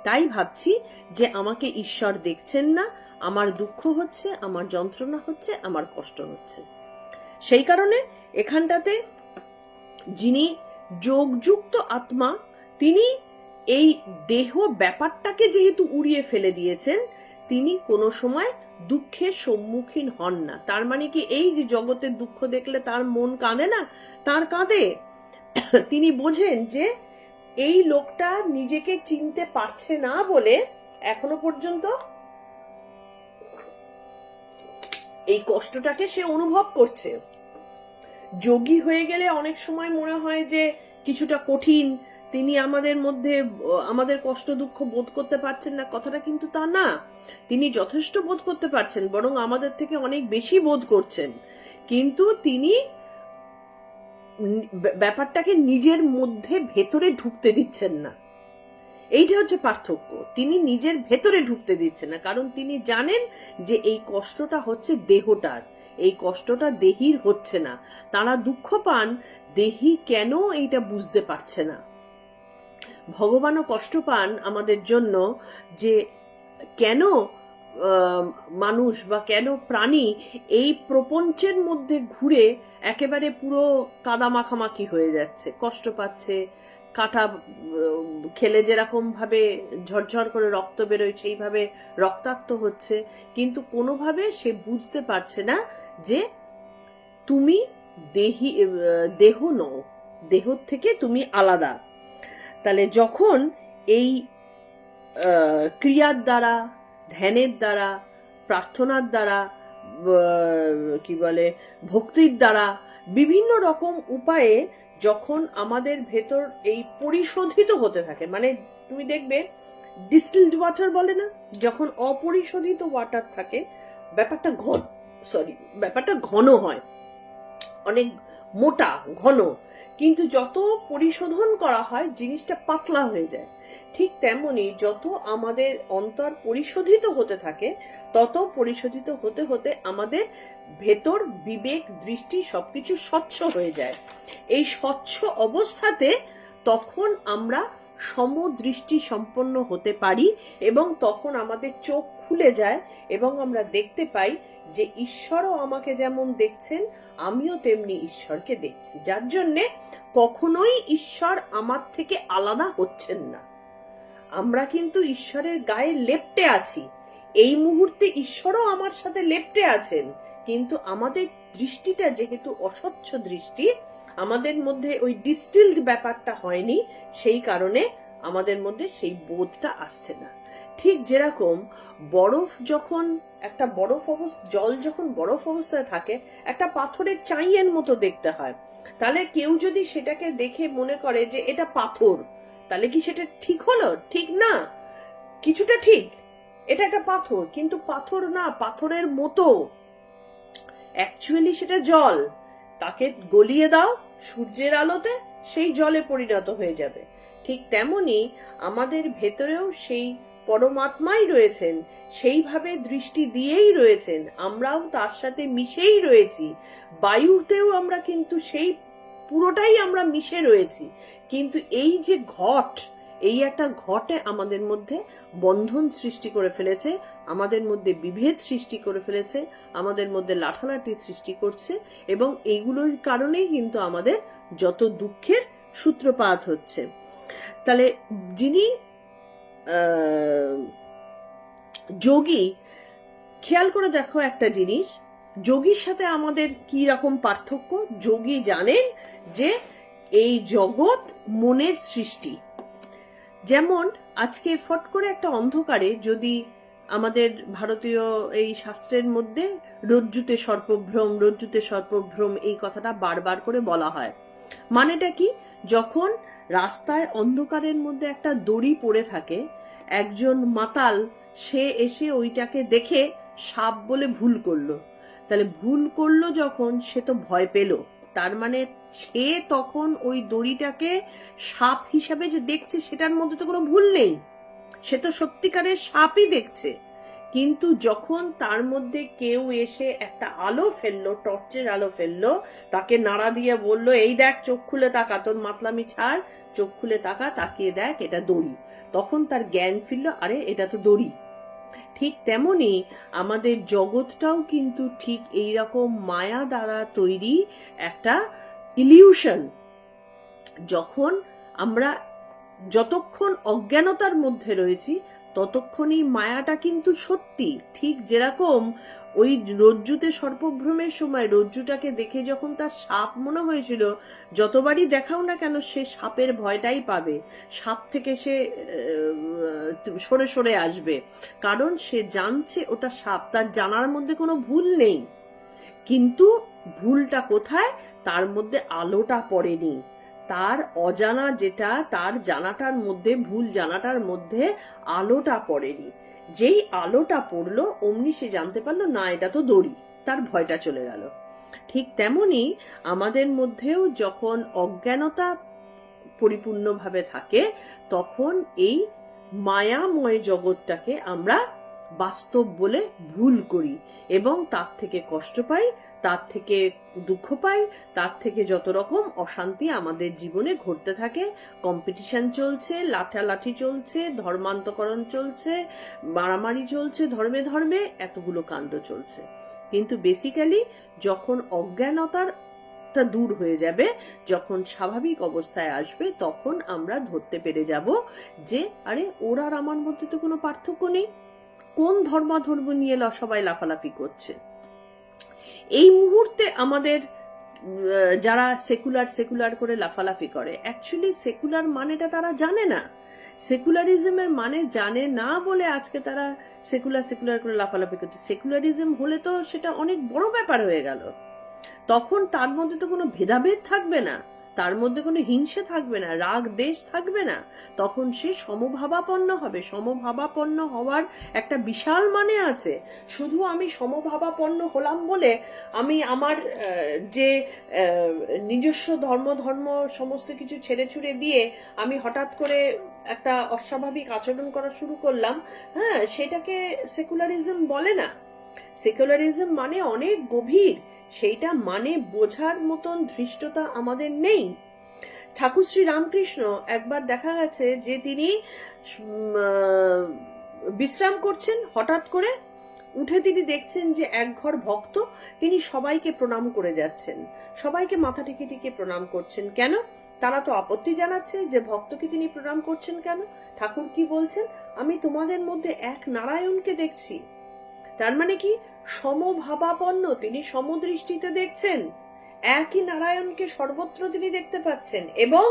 তাই ভাবছি যে আমাকে ঈশ্বর দেখছেন না, আমার দুঃখ হচ্ছে, আমার যন্ত্রণা হচ্ছে, আমার কষ্ট হচ্ছে। সেই কারণে এখানটাতে যিনি যোগযুক্ত আত্মা, তিনি এই দেহ ব্যাপারটাকে যেহেতু উড়িয়ে ফেলে দিয়েছেন, তিনি কোনো সময় দুঃখের সম্মুখীন হন না। তার মানে কি এই যে জগতের দুঃখ দেখলে তার মন কাঁদে না? তার কাঁদে। তিনি বোঝেন যে এই লোকটা নিজেকে চিনতে পারছে না বলে এখনো পর্যন্ত এই কষ্টটাকে সে অনুভব করছে। যোগী হয়ে গেলে অনেক সময় মনে হয় যে কিছুটা কঠিন, তিনি আমাদের মধ্যে আমাদের কষ্ট দুঃখ বোধ করতে পারছেন না, কথাটা কিন্তু তা না। তিনি যথেষ্ট বোধ করতে পারছেন, বরং আমাদের থেকে অনেক বেশি বোধ করছেন। কিন্তু তিনি ব্যাপারটাকে নিজের মধ্যে ভেতরে ঢুকতে দিচ্ছেন না। এইটা হচ্ছে পার্থক্য। তিনি নিজের ভেতরে ঢুকতে দিচ্ছেন না, কারণ তিনি জানেন যে এই কষ্টটা হচ্ছে দেহটার, এই কষ্টটা দেহির হচ্ছে না। তারা দুঃখ পান, দেহি কেন এইটা বুঝতে পারছে না। ভগবানও কষ্ট পান আমাদের জন্য যে কেন মানুষ বা কেন প্রাণী এই প্রপঞ্চের মধ্যে ঘুরে একেবারে পুরো কাদা মাখামাখি হয়ে যাচ্ছে, কষ্ট পাচ্ছে। কাটা খেলে যেরকম ভাবে ঝরঝর করে রক্ত বেরোয় সেইভাবে রক্তাক্ত হচ্ছে, কিন্তু কোনোভাবে সে বুঝতে পারছে না যে তুমি দেহ নও, দেহ থেকে তুমি আলাদা। তাহলে যখন এই ক্রিয়ার দ্বারা, ধ্যানের দ্বারা, প্রার্থনার দ্বারা, কি বলে ভক্তির দ্বারা, বিভিন্ন রকম উপায়ে যখন আমাদের ভেতর এই পরিশোধিত হতে থাকে, মানে তুমি দেখবে ডিস্টিলড ওয়াটার বলে না, যখন অপরিশোধিত ওয়াটার থাকে ব্যাপারটা ঘন হয়, অনেক মোটা ঘন, কিন্তু যত পরিশোধন করা হয় জিনিসটা পাতলা হয়ে যায়। ঠিক তেমনি যত আমাদের অন্তর পরিশোধিত হতে থাকে, তত পরিশোধিত হতে হতে আমাদের ভেতর বিবেক, দৃষ্টি সবকিছু স্বচ্ছ হয়ে যায়। এই স্বচ্ছ অবস্থাতে তখন আমরা সমদৃষ্টি সম্পন্ন হতে পারি এবং তখন আমাদের চোখ খুলে যায় এবং আমরা দেখতে পাই যে ঈশ্বরও আমাকে যেমন দেখছেন, আমিও তেমনি ঈশ্বরকে দেখছি। যার জন্যে কখনোই ঈশ্বর আমার থেকে আলাদা হচ্ছেন না। আমরা কিন্তু ঈশ্বরের গায়ে লেপ্টে আছি, এই মুহূর্তে ঈশ্বরও আমার সাথে লেপ্টে আছেন, কিন্তু আমাদের দৃষ্টিটা যেহেতু অস্বচ্ছ দৃষ্টি, আমাদের মধ্যে ওই ডিস্টিলড ব্যাপারটা হয়নি, সেই কারণে আমাদের মধ্যে সেই বোধটা আসছে না। ঠিক যেরকম বরফ যখন একটা জল যখন বরফ অবস্থায় থাকে, একটা পাথরের চাইয়ের মতো দেখতে হয়। তাহলে কেউ যদি সেটাকে দেখে মনে করে যে এটা পাথর, তাহলে কি সেটা ঠিক হলো? ঠিক না, কিছুটা ঠিক, এটা একটা পাথর, কিন্তু পাথর না, পাথরের মতো। অ্যাকচুয়ালি সেটা জল, তাকে গলিয়ে দাও সূর্যের আলোতে, সেই জলে পরিণত হয়ে যাবে। ঠিক তেমনি আমাদের ভেতরেও সেই পরমাত্মাই রয়েছেন, সেইভাবে দৃষ্টি দিয়েই রয়েছেন, আমরাও তার সাথে মিশেই রয়েছি। বায়ুতেও আমরা কিন্তু সেই পুরোটাই আমরা মিশে রয়েছি। কিন্তু এই যে এই একটা ঘটে আমাদের মধ্যে বন্ধন সৃষ্টি করে ফেলেছে, আমাদের মধ্যে বিভেদ সৃষ্টি করে ফেলেছে, আমাদের মধ্যে লাঠালাঠি সৃষ্টি করছে, এবং এইগুলোর কারণেই কিন্তু আমাদের যত দুঃখের সূত্রপাত হচ্ছে। তাহলে যিনি যোগী, খেয়াল করে দেখো একটা জিনিস, যোগীর সাথে আমাদের কি রকম পার্থক্য। যোগী জানেন যে এই জগৎ মনের সৃষ্টি। যেমন আজকে ফট করে একটা অন্ধকারে যদি আমাদের ভারতীয় এই শাস্ত্রের মধ্যে রজ্জুতে সর্পভ্রম, রজ্জুতে সর্পভ্রম এই কথাটা বারবার করে বলা হয়। মানেটা কি? যখন রাস্তায় অন্ধকারের মধ্যে একটা দড়ি পড়ে থাকে, একজন মাতাল সে এসে ওইটাকে দেখে সাপ বলে ভুল করলো, তাহলে ভুল করলো যখন, সে তো ভয় পেল, তার মানে সে তখন ওই দড়িটাকে সাপ হিসাবে যে দেখছে সেটার মধ্যে তো কোনো ভুল নেই, সে তো সত্যিকারের সাপই দেখছে। কিন্তু যখন তার মধ্যে কেউ এসে একটা আলো ফেললো, টর্চের আলো ফেললো, তাকে নাড়া দিয়ে বলল এই দেখ, চোখ খুলে তাকা, তোর মাতলামি ছাড়, চোখ খুলে তাকা, তাকিয়ে দেখ এটা দড়ি, তখন তার জ্ঞান ফিরল, আরে এটা তো দড়ি। ঠিক তেমনি আমাদের জগৎটাও কিন্তু ঠিক এইরকম মায়া দ্বারা তৈরি একটা ইলিউশন। যখন আমরা যতক্ষণ অজ্ঞানতার মধ্যে রয়েছি ততক্ষণই মায়াটা কিন্তু সত্যি। ঠিক যেরকম ওই রজ্জুতে সর্পভ্রমের সময় রজ্জুটাকে দেখে যখন তার সাপ মনে হয়েছিল, যতবারই দেখাও না কেন সে সাপের ভয়টাই পাবে, সাপ থেকে সে সরে সরে আসবে, কারণ সে জানছে ওটা সাপ, তার জানার মধ্যে কোনো ভুল নেই। কিন্তু ভুলটা কোথায়? তার মধ্যে আলোটা পড়েনি, তার অজানা যেটা, তার জানাটার মধ্যে, ভুল জানাটার মধ্যে আলোটা পড়েনি। যেই আলোটা পড়লো অমনি সে জানতে পারলো না এটা তো দড়ি, তার ভয়টা চলে গেল। ঠিক তেমনি আমাদের মধ্যেও যখন অজ্ঞানতা পরিপূর্ণভাবে থাকে তখন এই মায়াময় জগৎটাকে আমরা বাস্তব বলে ভুল করি এবং তার থেকে কষ্ট পাই, তার থেকে দুঃখ পাই, তার থেকে যত রকম অশান্তি আমাদের জীবনে ঘটতে থাকে। কম্পিটিশন চলছে, লাঠালাঠি চলছে, ধর্মান্তকরণ চলছে, মারামারি চলছে, ধর্মে ধর্মে এতগুলো কাণ্ড চলছে। কিন্তু বেসিক্যালি যখন অজ্ঞানতার দূর হয়ে যাবে, যখন স্বাভাবিক অবস্থায় আসবে, তখন আমরা ধরতে পেরে যাব যে আরে ওর আর আমার মধ্যে তো কোনো পার্থক্য নেই, কোন ধর্মাধর্ম নিয়ে সবাই লাফালাফি করছে। এই মুহূর্তে আমাদের যারা সেকুলার সেকুলার করে লাফালাফি করে, অ্যাকচুয়ালি সেকুলার মানেটা তারা জানে না, সেকুলারিজমের মানে জানে না বলে আজকে তারা সেকুলার সেকুলার করে লাফালাফি করছে। সেকুলারিজম হলে তো সেটা অনেক বড় ব্যাপার হয়ে গেল, তখন তার মধ্যে তো কোনো ভেদাভেদ থাকবে না, তার মধ্যে কোনো হিংসে থাকবে না, রাগ দেশ থাকবে না, তখন সে সমভাবাপন্ন হবে। সমভাবাপন্ন হওয়ার একটা বিশাল মানে আছে। শুধু আমি সমভাবাপন্ন হলাম বলে আমি আমার যে নিজস্ব ধর্ম সমস্ত কিছু ছেড়ে ছুড়ে দিয়ে আমি হঠাৎ করে একটা অস্বাভাবিক আচরণ করা শুরু করলাম, হ্যাঁ, সেটাকে সেকুলারিজম বলে না। সেকুলারিজম মানে অনেক গভীর, সেইটা মানে বোঝার মতন ধৃষ্টতা আমাদের নেই। ঠাকুর শ্রী রামকৃষ্ণ একবার দেখা গেছে যে তিনি বিশ্রাম করছেন, হঠাৎ করে উঠে তিনি দেখছেন যে এক ঘর ভক্ত, তিনি সবাইকে প্রণাম করে যাচ্ছেন, সবাইকে মাথা টেকে টেকে প্রণাম করছেন। কেন? তারা তো আপত্তি জানাচ্ছে যে ভক্তকে তিনি প্রণাম করছেন কেন। ঠাকুর কি বলছেন? আমি তোমাদের মধ্যে এক নারায়ণকে দেখছি। তার মানে কি? সমভাবাপন্ন, তিনি সমদৃষ্টিতে দেখছেন, একই নারায়ণকে সর্বত্র তিনি দেখতে পাচ্ছেন এবং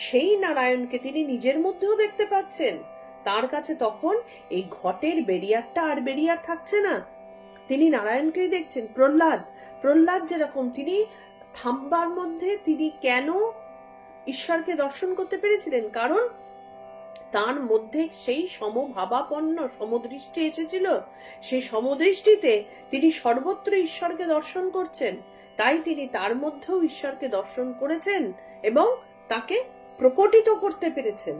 সেই নারায়ণকে তিনি নিজের মধ্যেও দেখতে পাচ্ছেন। তার কাছে তখন এই ঘটের বেরিয়ারটা আর বেরিয়ার থাকছে না, তিনি নারায়ণকেই দেখছেন। প্রহ্লাদ যেরকম, তিনি থাম্বার মধ্যে তিনি কেন ঈশ্বরকে দর্শন করতে পেরেছিলেন? কারণ তার মধ্যে সেই সমভাবাপন্ন সমদৃষ্টি এসেছিল, সেই সমদৃষ্টিতে তিনি সর্বত্র ঈশ্বরকে দর্শন করছেন, তাই তিনি তার মধ্যেও ঈশ্বরকে দর্শন করেছেন এবং তাকে প্রকটিত করতে পেরেছেন।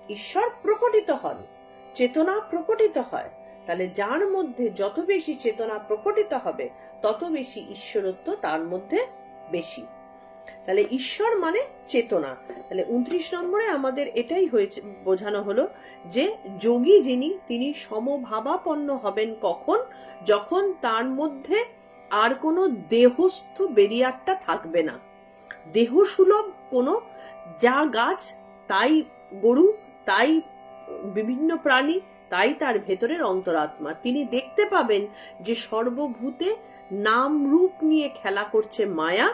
ঈশ্বর প্রকটিত হন, চেতনা প্রকটিত হয়, তাহলে যার মধ্যে যত বেশি চেতনা প্রকটিত হবে তত বেশি ঈশ্বরত্ব তার মধ্যে বেশি। তাহলে ঈশ্বর মানে চেতনা। তাহলে 29 নম্বরে আমাদের এটাই হয়েছে, বোঝানো হলো যে যোগী যিনি, তিনি সমভাবাপন্ন হবেন কখন? যখন তার মধ্যে আর কোনো দেহস্থ বেরিয়ারটা থাকবে না, দেহসুলভ কোনো, যা গাছ তাই গরু, তাই বিভিন্ন প্রাণী, তাই তার ভেতরের অন্তরাত্মা। তিনি দেখতে পাবেন যে সর্বভূতে নাম রূপ নিয়ে খেলা করছে মায়া,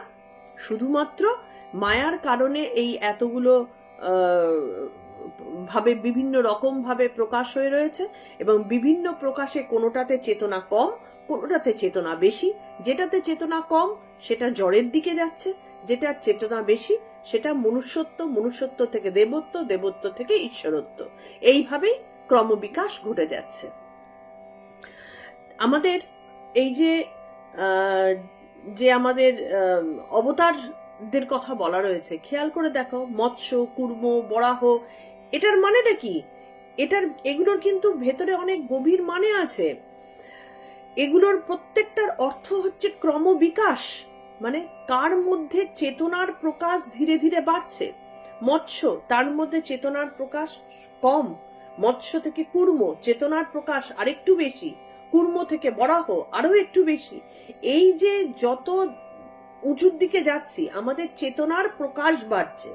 শুধুমাত্র মায়ার কারণে এই এতগুলো ভাবে বিভিন্ন রকম ভাবে প্রকাশ হয়ে রয়েছে, এবং বিভিন্ন প্রকাশে কোনোটাতে চেতনা কম, কোনোটাতে চেতনা বেশি। যেটাতে চেতনা কম সেটা জড়ের দিকে যাচ্ছে, যেটা চেতনা বেশি সেটা মনুষ্যত্ব, মনুষ্যত্ব থেকে দেবত্ব, দেবত্ব থেকে ঈশ্বরত্ব, এইভাবেই ক্রমবিকাশ ঘটে যাচ্ছে। আমাদের এই যে আমাদের অবতারদের কথা বলা রয়েছে, খেয়াল করে দেখো, মৎস্য, কুর্ম, বরাহ, এটার মানেটা কি? এগুলোর কিন্তু ভেতরে অনেক গভীর মানে আছে। এগুলোর প্রত্যেকটার অর্থ হচ্ছে ক্রমবিকাশ, মানে কার মধ্যে চেতনার প্রকাশ ধীরে ধীরে বাড়ছে। মৎস্য, তার মধ্যে চেতনার প্রকাশ কম, মৎস্য থেকে কুর্ম চেতনার প্রকাশ আরেকটু বেশি, কুর্ম থেকে বরাহ আরো একটু বেশি। এই যে যত উঁচুর দিকে যাচ্ছি আমাদের চেতনার প্রকাশ বাড়ছে।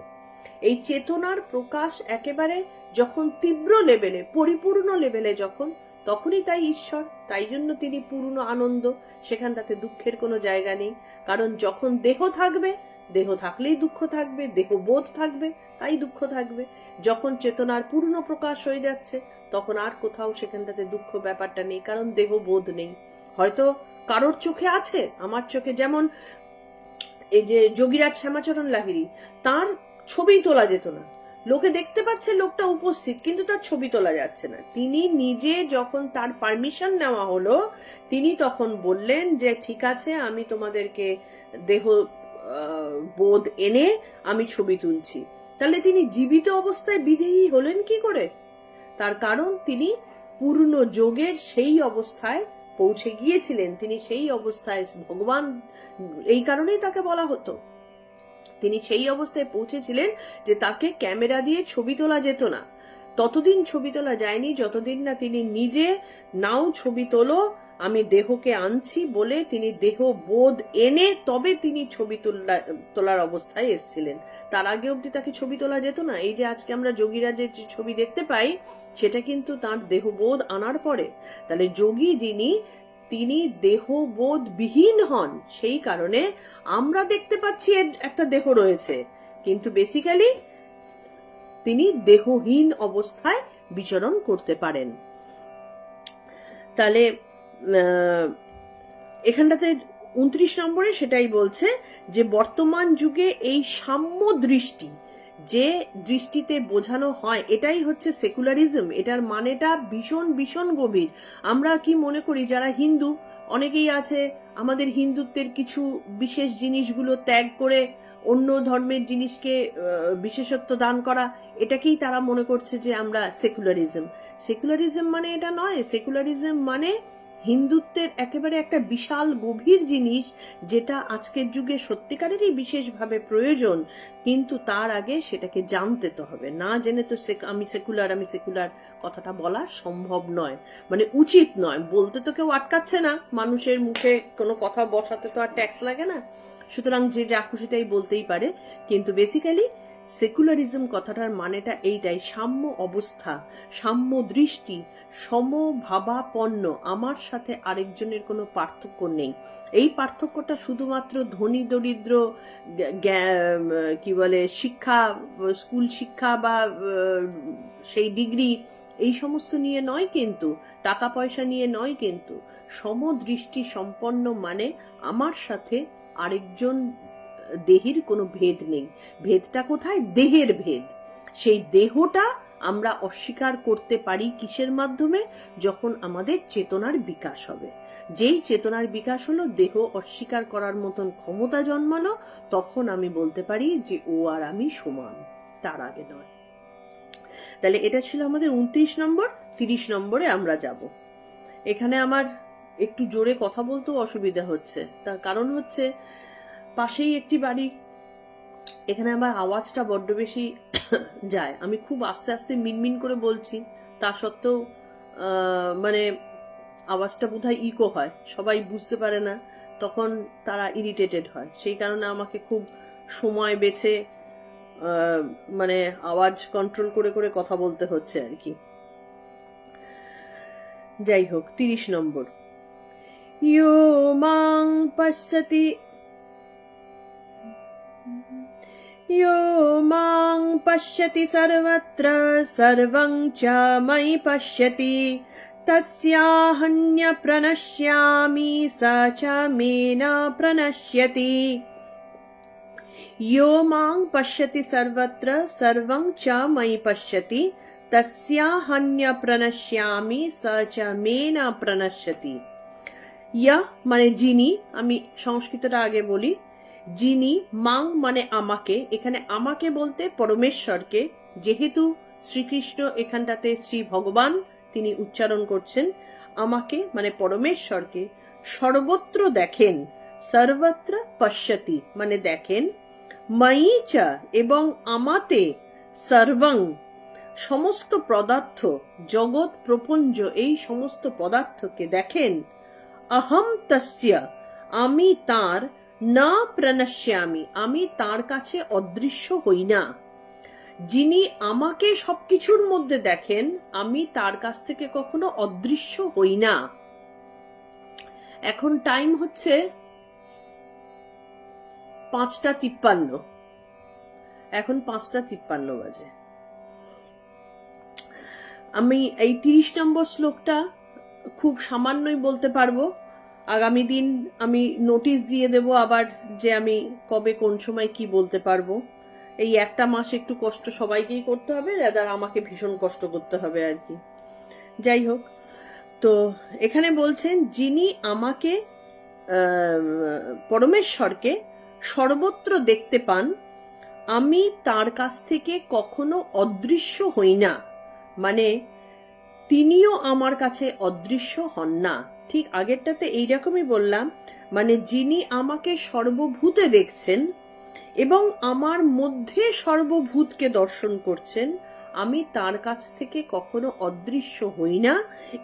এই চেতনার প্রকাশ একেবারে যখন তীব্র লেভেলে, পরিপূর্ণ লেভেলে যখন, তখনই তাই ঈশ্বর। তাই জন্য তিনি পূর্ণ আনন্দ, সেখানটাতে দুঃখের কোনো জায়গা নেই। কারণ যখন দেহ থাকবে, দেহ থাকলেই দুঃখ থাকবে, দেহ বোধ থাকবে তাই দুঃখ থাকবে। যখন চেতনার পূর্ণ প্রকাশ হয়ে যাচ্ছে তখন আর কোথাও সেখানটাতে দুঃখ ব্যাপারটা নেই, কারণ দেহ বোধ নেই। হয়তো কারোর চোখে আছে, আমার চোখে যেমন এই যে যোগীরাজ শ্যামাচরণ লাহিড়ী, তার ছবি তোলা যেত না, লোকে দেখতে পাচ্ছে লোকটা উপস্থিত কিন্তু তার ছবি তোলা যাচ্ছে না। তিনি নিজে যখন তার পারমিশন নেওয়া হলো, তিনি তখন বললেন যে ঠিক আছে, আমি তোমাদেরকে দেহ বোধ এনে আমি ছবি তুলছি। তাহলে তিনি জীবিত অবস্থায় বিদেহী হলেন কি করে? তার কারণ তিনি পূর্ণ যোগের সেই অবস্থায় পৌঁছে গিয়েছিলেন, তিনি সেই অবস্থায় ভগবান, এই কারণেই তাকে বলা হতো, তিনি সেই অবস্থায় পৌঁছেছিলেন যে তাকে ক্যামেরা দিয়ে ছবি তোলা যেত না। ততদিন ছবি তোলা যায়নি যতদিন না তিনি নিজে নাও ছবি তোলো, আমি দেহকে আনছি বলে তিনি দেহ বোধ এনে তবে তিনি ছবি তোলার অবস্থায় এসেছিলেন। তার আগে অবধি তাকে ছবি তোলা যেত না। এই যে আজকে আমরা যোগীরাজের যে ছবি দেখতে পাই, সেটা কিন্তু তার দেহবোধ আনার পরে। তাহলে যোগী যিনি, তিনি দেহবোধ বিহীন হন, সেই কারণে আমরা দেখতে পাচ্ছি একটা দেহ রয়েছে, কিন্তু বেসিক্যালি তিনি দেহহীন অবস্থায় বিচরণ করতে পারেন। তাহলে এখানটাতে 29 নম্বরে সেটাই বলছে যে বর্তমান যুগে এই সাম্য দৃষ্টি, যে দৃষ্টিতে বোঝানো হয়, এটাই হচ্ছে সেকুলারিজম। এটার মানেটা ভীষণ ভীষণ গভীর। আমরা কি মনে করি, যারা হিন্দু, অনেকেই আছে আমাদের হিন্দুত্বের কিছু বিশেষ জিনিসগুলো ত্যাগ করে অন্য ধর্মের জিনিসকে বিশেষত্ব দান করা, এটাকেই তারা মনে করছে যে আমরা সেকুলারিজম। সেকুলারিজম মানে এটা নয়। সেকুলারিজম মানে হিন্দুত্বের একেবারে একটা বিশাল গভীর জিনিস, যেটা আজকের যুগে সত্যিকারেরই বিশেষভাবে প্রয়োজন, কিন্তু তার আগে সেটাকে জানতে তো হবে। না জেনে তো আমি সেকুলার কথাটা বলা সম্ভব নয়, মানে উচিত নয়। বলতে তো কেউ আটকাচ্ছে না, মানুষের মুখে কোনো কথা বসাতে তো আর ট্যাক্স লাগে না, সুতরাং যে যা খুশি তাই বলতেই পারে। কিন্তু বেসিক্যালি সেকুলারিজম কথাটার মানেটা এইটাই, সাম্য অবস্থা, সাম্য দৃষ্টি, সমভাবাপন্ন, আমার সাথে আরেকজনের কোনো পার্থক্য নেই। এই পার্থক্যটা শুধুমাত্র ধনী দরিদ্র, কি বলে, শিক্ষা, স্কুল শিক্ষা বা সেই ডিগ্রি, এই সমস্ত নিয়ে নয়, কিন্তু টাকা পয়সা নিয়ে নয়, কিন্তু সমদৃষ্টি সম্পন্ন মানে আমার সাথে আরেকজন দেহের কোনো ভেদ নেই। ভেদটা কোথায়? দেহের ভেদ। সেই দেহটা আমরা অস্বীকার করতে পারি কিসের মাধ্যমে? যখন আমাদের চেতনার বিকাশ হবে। যেই চেতনার বিকাশ হলো, দেহ অস্বীকার করার মতন ক্ষমতা জন্মালো, তখন আমি বলতে পারি যে ও আর আমি সমান, তার আগে নয়। তাহলে এটা ছিল আমাদের 29 নম্বর। 30 নম্বরে আমরা যাব। এখানে আমার একটু জোরে কথা বলতেও অসুবিধা হচ্ছে, তার কারণ হচ্ছে পাশেই একটি বাড়ি, এখানে আমার আওয়াজটা বড্ড বেশি যায়। আমি খুব আস্তে আস্তে মিনমিন করে বলছি, তা সত্ত্বেও মানে আওয়াজটা বোধহয় ইকো হয়, সবাই বুঝতে পারে না, তখন তারা ইরিটেটেড হয়। সেই কারণে আমাকে খুব সময় বেছে মানে আওয়াজ কন্ট্রোল করে করে কথা বলতে হচ্ছে আর কি। যাই হোক, 30 নম্বর, ইয়ো মাং পশ্যতি यो मां पश्यति सर्वत्र सर्वं च मयि पश्यति तस्याहन्यप्रणश्यामि स च मे न प्रणश्यति। यो मां पश्यति सर्वत्र सर्वं च मयि पश्यति तस्याहन्यप्रणश्यामि स च मे न प्रणश्यति। ইয়া মানে যিনি, আমি সংস্কৃতটা আগে বলি, যিনি, মাং মানে আমাকে, এখানে আমাকে বলতে পরমেশ্বরকে, যেহেতু শ্রীকৃষ্ণ এখানটাতে শ্রী ভগবান তিনি উচ্চারণ করছেন, আমাকে মানে পরমেশ্বরকে সর্বত্র দেখেন, সর্বত্র পশ্যতি মানে দেখেন, ময়ি চ এবং আমাতে, সর্বং সমস্ত পদার্থ, জগৎ প্রপঞ্চ এই সমস্ত পদার্থকে দেখেন, अहम तस्य আমি তার, না প্রণশ্যামি আমি তার কাছে অদৃশ্য হই না। যিনি আমাকে সবকিছুর মধ্যে দেখেন, আমি তার কাছ থেকে কখনো অদৃশ্য হই না। এখন টাইম হচ্ছে 5:53, এখন 5:53 বাজে। আমি এই 30 নম্বর শ্লোকটা খুব সামান্যই বলতে পারবো। আগামী দিন আমি নোটিশ দিয়ে দেব আবার যে আমি কবে কোন সময় কি বলতে পারবো। এই একটা মাস একটু কষ্ট সবাইকেই করতে হবে, রাদার আমাকে ভীষণ কষ্ট করতে হবে আর কি। যাই হোক, তো এখানে বলছেন যিনি আমাকে পরমেশ্বরকে সর্বত্র দেখতে পান, আমি তার কাছ থেকে কখনো অদৃশ্য হই না, মানে তিনিও আমার কাছে অদৃশ্য হন না। ঠিক আগেরটাতে এইরকমই বললাম, মানে যিনি আমাকে সর্বভূতে দেখছেন এবং আমার মধ্যে সর্বভূতকে দর্শন করছেন, আমি তার কাছ থেকে কখনো অদৃশ্য হই না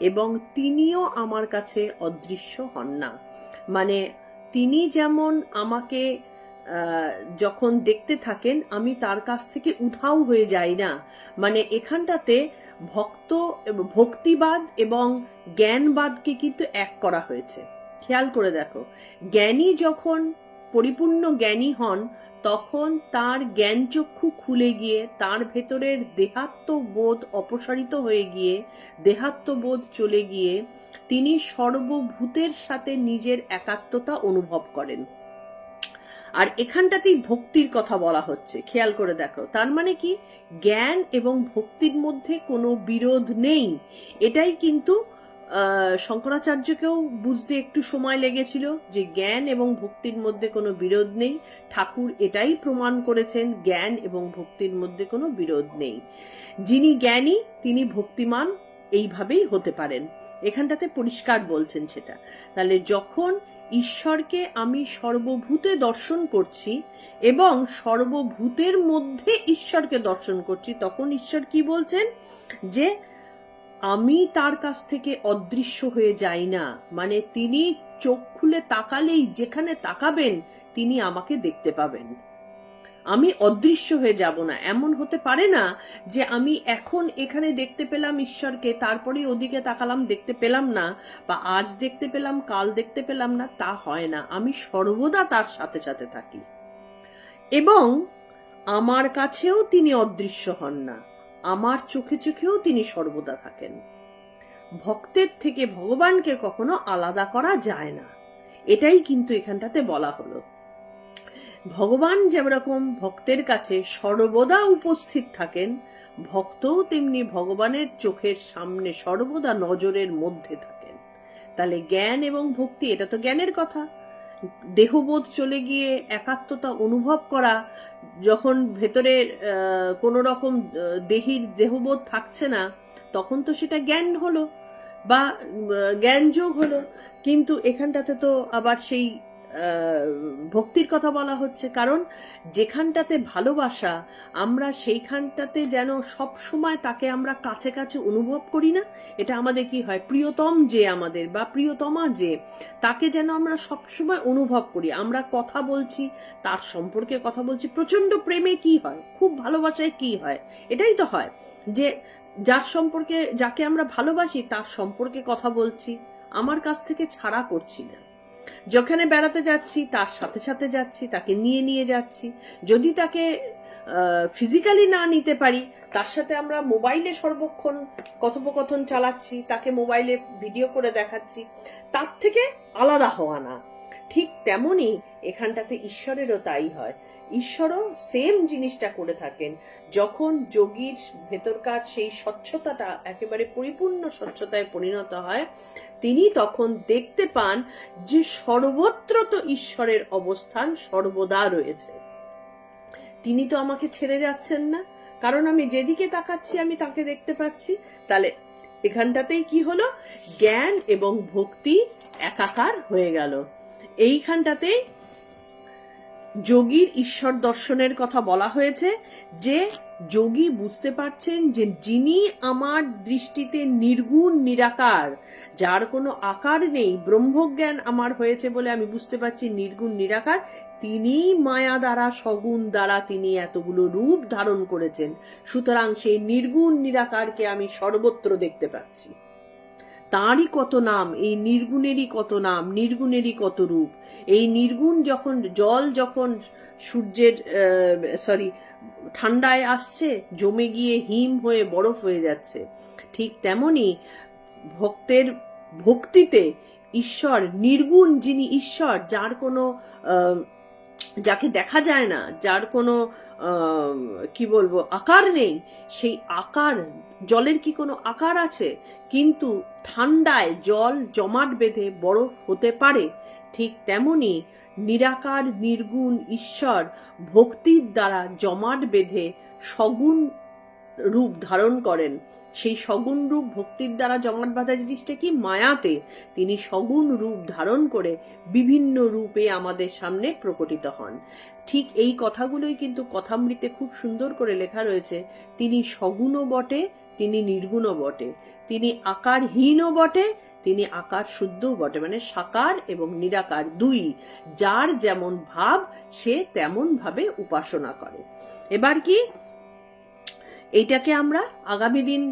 এবং তিনিও আমার কাছে অদৃশ্য হন না। মানে তিনি যেমন আমাকে যখন দেখতে থাকেন, আমি তার কাছ থেকে উধাও হয়ে যাই না। মানে এখানটাতে ভক্তিবাদ এবং জ্ঞানবাদকে কিন্তু এক করা হয়েছে। খেয়াল করে দেখো, জ্ঞানী যখন পরিপূর্ণ জ্ঞানী হন, তখন তার জ্ঞান চক্ষু খুলে গিয়ে তার ভেতরের দেহাত্মবোধ অপসারিত হয়ে গিয়ে, দেহাত্মবোধ চলে গিয়ে তিনি সর্বভূতের সাথে নিজের একাত্মতা অনুভব করেন। আর এখানটাতেই ভক্তির কথা বলা হচ্ছে, খেয়াল করে দেখো। তার মানে কি, জ্ঞান এবং ভক্তির মধ্যে কোনো বিরোধ নেই। এটাই কিন্তু শঙ্করাচার্যকেও বুঝতে একটু সময় লেগেছিল যে জ্ঞান এবং ভক্তির মধ্যে কোনো বিরোধ নেই। ঠাকুর এটাই প্রমাণ করেছেন, জ্ঞান এবং ভক্তির মধ্যে কোনো বিরোধ নেই। যিনি জ্ঞানী তিনি ভক্তিমান এইভাবেই হতে পারেন, এখানটাতে পরিষ্কার বলছেন সেটা। তাহলে যখন ঈশ্বরকে আমি সর্বভূতে দর্শন করছি এবং সর্বভূতের মধ্যে ঈশ্বরকে দর্শন করছি, তখন ঈশ্বর কি বলছেন, যে আমি তার কাছ থেকে অদৃশ্য হয়ে যাই না। মানে তিনি চোখ খুলে তাকালেই যেখানে তাকাবেন তিনি আমাকে দেখতে পাবেন, আমি অদৃশ্য হয়ে যাব না। এমন হতে পারে না যে আমি এখন এখানে দেখতে পেলাম ঈশ্বরকে, তারপরে ওদিকে তাকালাম দেখতে পেলাম না, বা আজ দেখতে পেলাম কাল দেখতে পেলাম না, তা হয় না। আমি সর্বদা তার সাথে সাথে থাকি এবং আমার কাছেও তিনি অদৃশ্য হন না, আমার চোখে চোখেও তিনি সর্বদা থাকেন। ভক্তের থেকে ভগবানকে কখনো আলাদা করা যায় না, এটাই কিন্তু এখানটাতে বলা হলো। ভগবান যেরকম ভক্তের কাছে সর্বদা উপস্থিত থাকেন, ভক্তও তেমনি ভগবানের চোখের সামনে সর্বদা নজরের মধ্যে থাকেন। তাহলে জ্ঞান এবং ভক্তি, এটা তো জ্ঞানের কথা। দেহবোধ চলে গিয়ে একাত্মতা অনুভব করা, যখন ভেতরে কোন রকম দেহবোধ থাকছে না, তখন তো সেটা জ্ঞান হলো বা জ্ঞান যোগ হলো। কিন্তু এখানটাতে তো আবার সেই ভক্তির কথা বলা হচ্ছে, কারণ যেখানটাতে ভালোবাসা, আমরা সেইখানটাতে যেন সব সময় তাকে আমরা কাছে কাছে অনুভব করি না। এটা আমাদের কি হয়, প্রিয়তম যে আমাদের বা প্রিয়তমা যে, তাকে যেন আমরা সব সময় অনুভব করি। আমরা কথা বলছি, তার সম্পর্কে কথা বলছি। প্রচন্ড প্রেমে কি হয়, খুব ভালোবাসায় কি হয়, এটাই তো হয় যে যার সম্পর্কে, যাকে আমরা ভালোবাসি তার সম্পর্কে কথা বলছি, আমার কাছ থেকে ছাড়া করছি না। যেখানে বেড়াতে যাচ্ছি তার সাথে সাথে যাচ্ছি, তাকে নিয়ে নিয়ে যাচ্ছি। যদি তাকে ফিজিক্যালি না নিতে পারি, তার সাথে আমরা মোবাইলে সর্বক্ষণ কথোপকথন চালাচ্ছি, তাকে মোবাইলে ভিডিও করে দেখাচ্ছি, তার থেকে আলাদা হওয়া না। ঠিক তেমনি এখানটাতে ঈশ্বরেরও তাই হয়। ঈশ্বরও সেম জিনিসটা করে থাকেন। যখন যোগীর ভেতরকার সেই স্বচ্ছতাটা একেবারে পরিপূর্ণ স্বচ্ছতায় পরিণত হয়, তিনি তখন দেখতে পান যে সর্বত্র তো ঈশ্বরের অবস্থান সর্বদা রয়েছে। তিনি তো আমাকে ছেড়ে যাচ্ছেন না, কারণ আমি যেদিকে তাকাচ্ছি আমি তাকে দেখতে পাচ্ছি। তাহলে এখানটাতেই কি হলো, জ্ঞান এবং ভক্তি একাকার হয়ে গেল। এইখানটাতেই যোগীর ঈশ্বর দর্শনের কথা বলা হয়েছে, যে যোগী বুঝতে পারছেন যে যিনি আমার দৃষ্টিতে নির্গুণ নিরাকার, যার কোনো আকার নেই, ব্রহ্মজ্ঞান আমার হয়েছে বলে আমি বুঝতে পারছি নির্গুণ নিরাকার, তিনি মায়া দ্বারা সগুণ দ্বারা তিনি এতগুলো রূপ ধারণ করেছেন। সুতরাং সেই নির্গুণ নিরাকারকে আমি সর্বত্র দেখতে পাচ্ছি। তাঁরই কত নাম, এই নির্গুণেরই কত নাম, নির্গুণেরই কত রূপ। এই নির্গুণ যখন জল যখন সূর্যের ঠান্ডায় আসছে, জমে গিয়ে হিম হয়ে বরফ হয়ে যাচ্ছে, ঠিক তেমনি ভক্তের ভক্তিতে ঈশ্বর নির্গুণ, যিনি ঈশ্বর, যার কোনো যাকে দেখা যায় না, যার কোনো কি বলবো আকার নেই, সেই আকার, জলের কি কোনো আকার আছে? কিন্তু ঠান্ডায় জল জমাট বেঁধে বরফ হতে পারে। ঠিক তেমনি নিরাকার নির্গুণ ঈশ্বর ভক্তির দ্বারা জমাট বেঁধে সগুণ রূপ ধারণ করেন। সেই সগুণ রূপ ভক্তির দ্বারা জমাট বাঁধা জিনিসটা কি? মায়াতে তিনি সগুণ রূপ ধারণ করে বিভিন্ন রূপে আমাদের সামনে প্রকটিত হন। ঠিক এই কথাগুলোই কিন্তু কথামৃতে খুব সুন্দর করে লেখা রয়েছে। তিনি সগুণও বটে, তিনি নির্গুণও বটে, তিনি আকারহীনও বটে, তিনি আকার শুদ্ধও বটে। মানে সাকার এবং নিরাকার দুই, যার যেমন ভাব সে তেমন ভাবে উপাসনা করে। এবার কি এইটাকে আমরা আগামী দিন,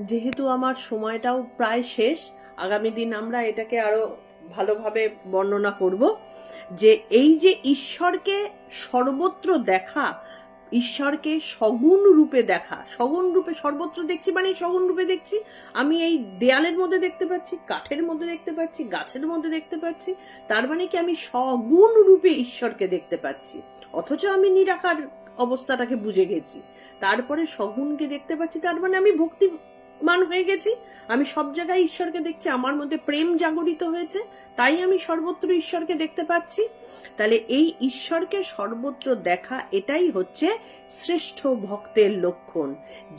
যেহেতু আমার সময়টাও প্রায় শেষ, আগামী দিন আমরা এটাকে আরো ভালোভাবে বর্ণনা করব, যে এই যে ঈশ্বরকে সর্বত্র দেখা, ঈশ্বরকে সগুণ রূপে দেখা, সগুণ রূপে সর্বত্র দেখছি মানে সগুণ রূপে দেখছি। আমি এই দেয়ালের মধ্যে দেখতে পাচ্ছি, কাঠের মধ্যে দেখতে পাচ্ছি, গাছের মধ্যে দেখতে পাচ্ছি, তার মানে কি আমি সগুণ রূপে ঈশ্বরকে দেখতে পাচ্ছি। অথচ আমি নিরাকার অবস্থাটাকে বুঝে গেছি, তারপরে সগুণকে দেখতে পাচ্ছি, তার মানে আমি ভক্তিমান হয়ে গেছি, আমি সব জায়গায় ঈশ্বরকে দেখছি, আমার মধ্যে প্রেম জাগরিত হয়েছে, তাই আমি সর্বত্র ঈশ্বরকে দেখতে পাচ্ছি। তাহলে এই ঈশ্বরকে সর্বত্র দেখা, এটাই হচ্ছে শ্রেষ্ঠ ভক্তের লক্ষণ।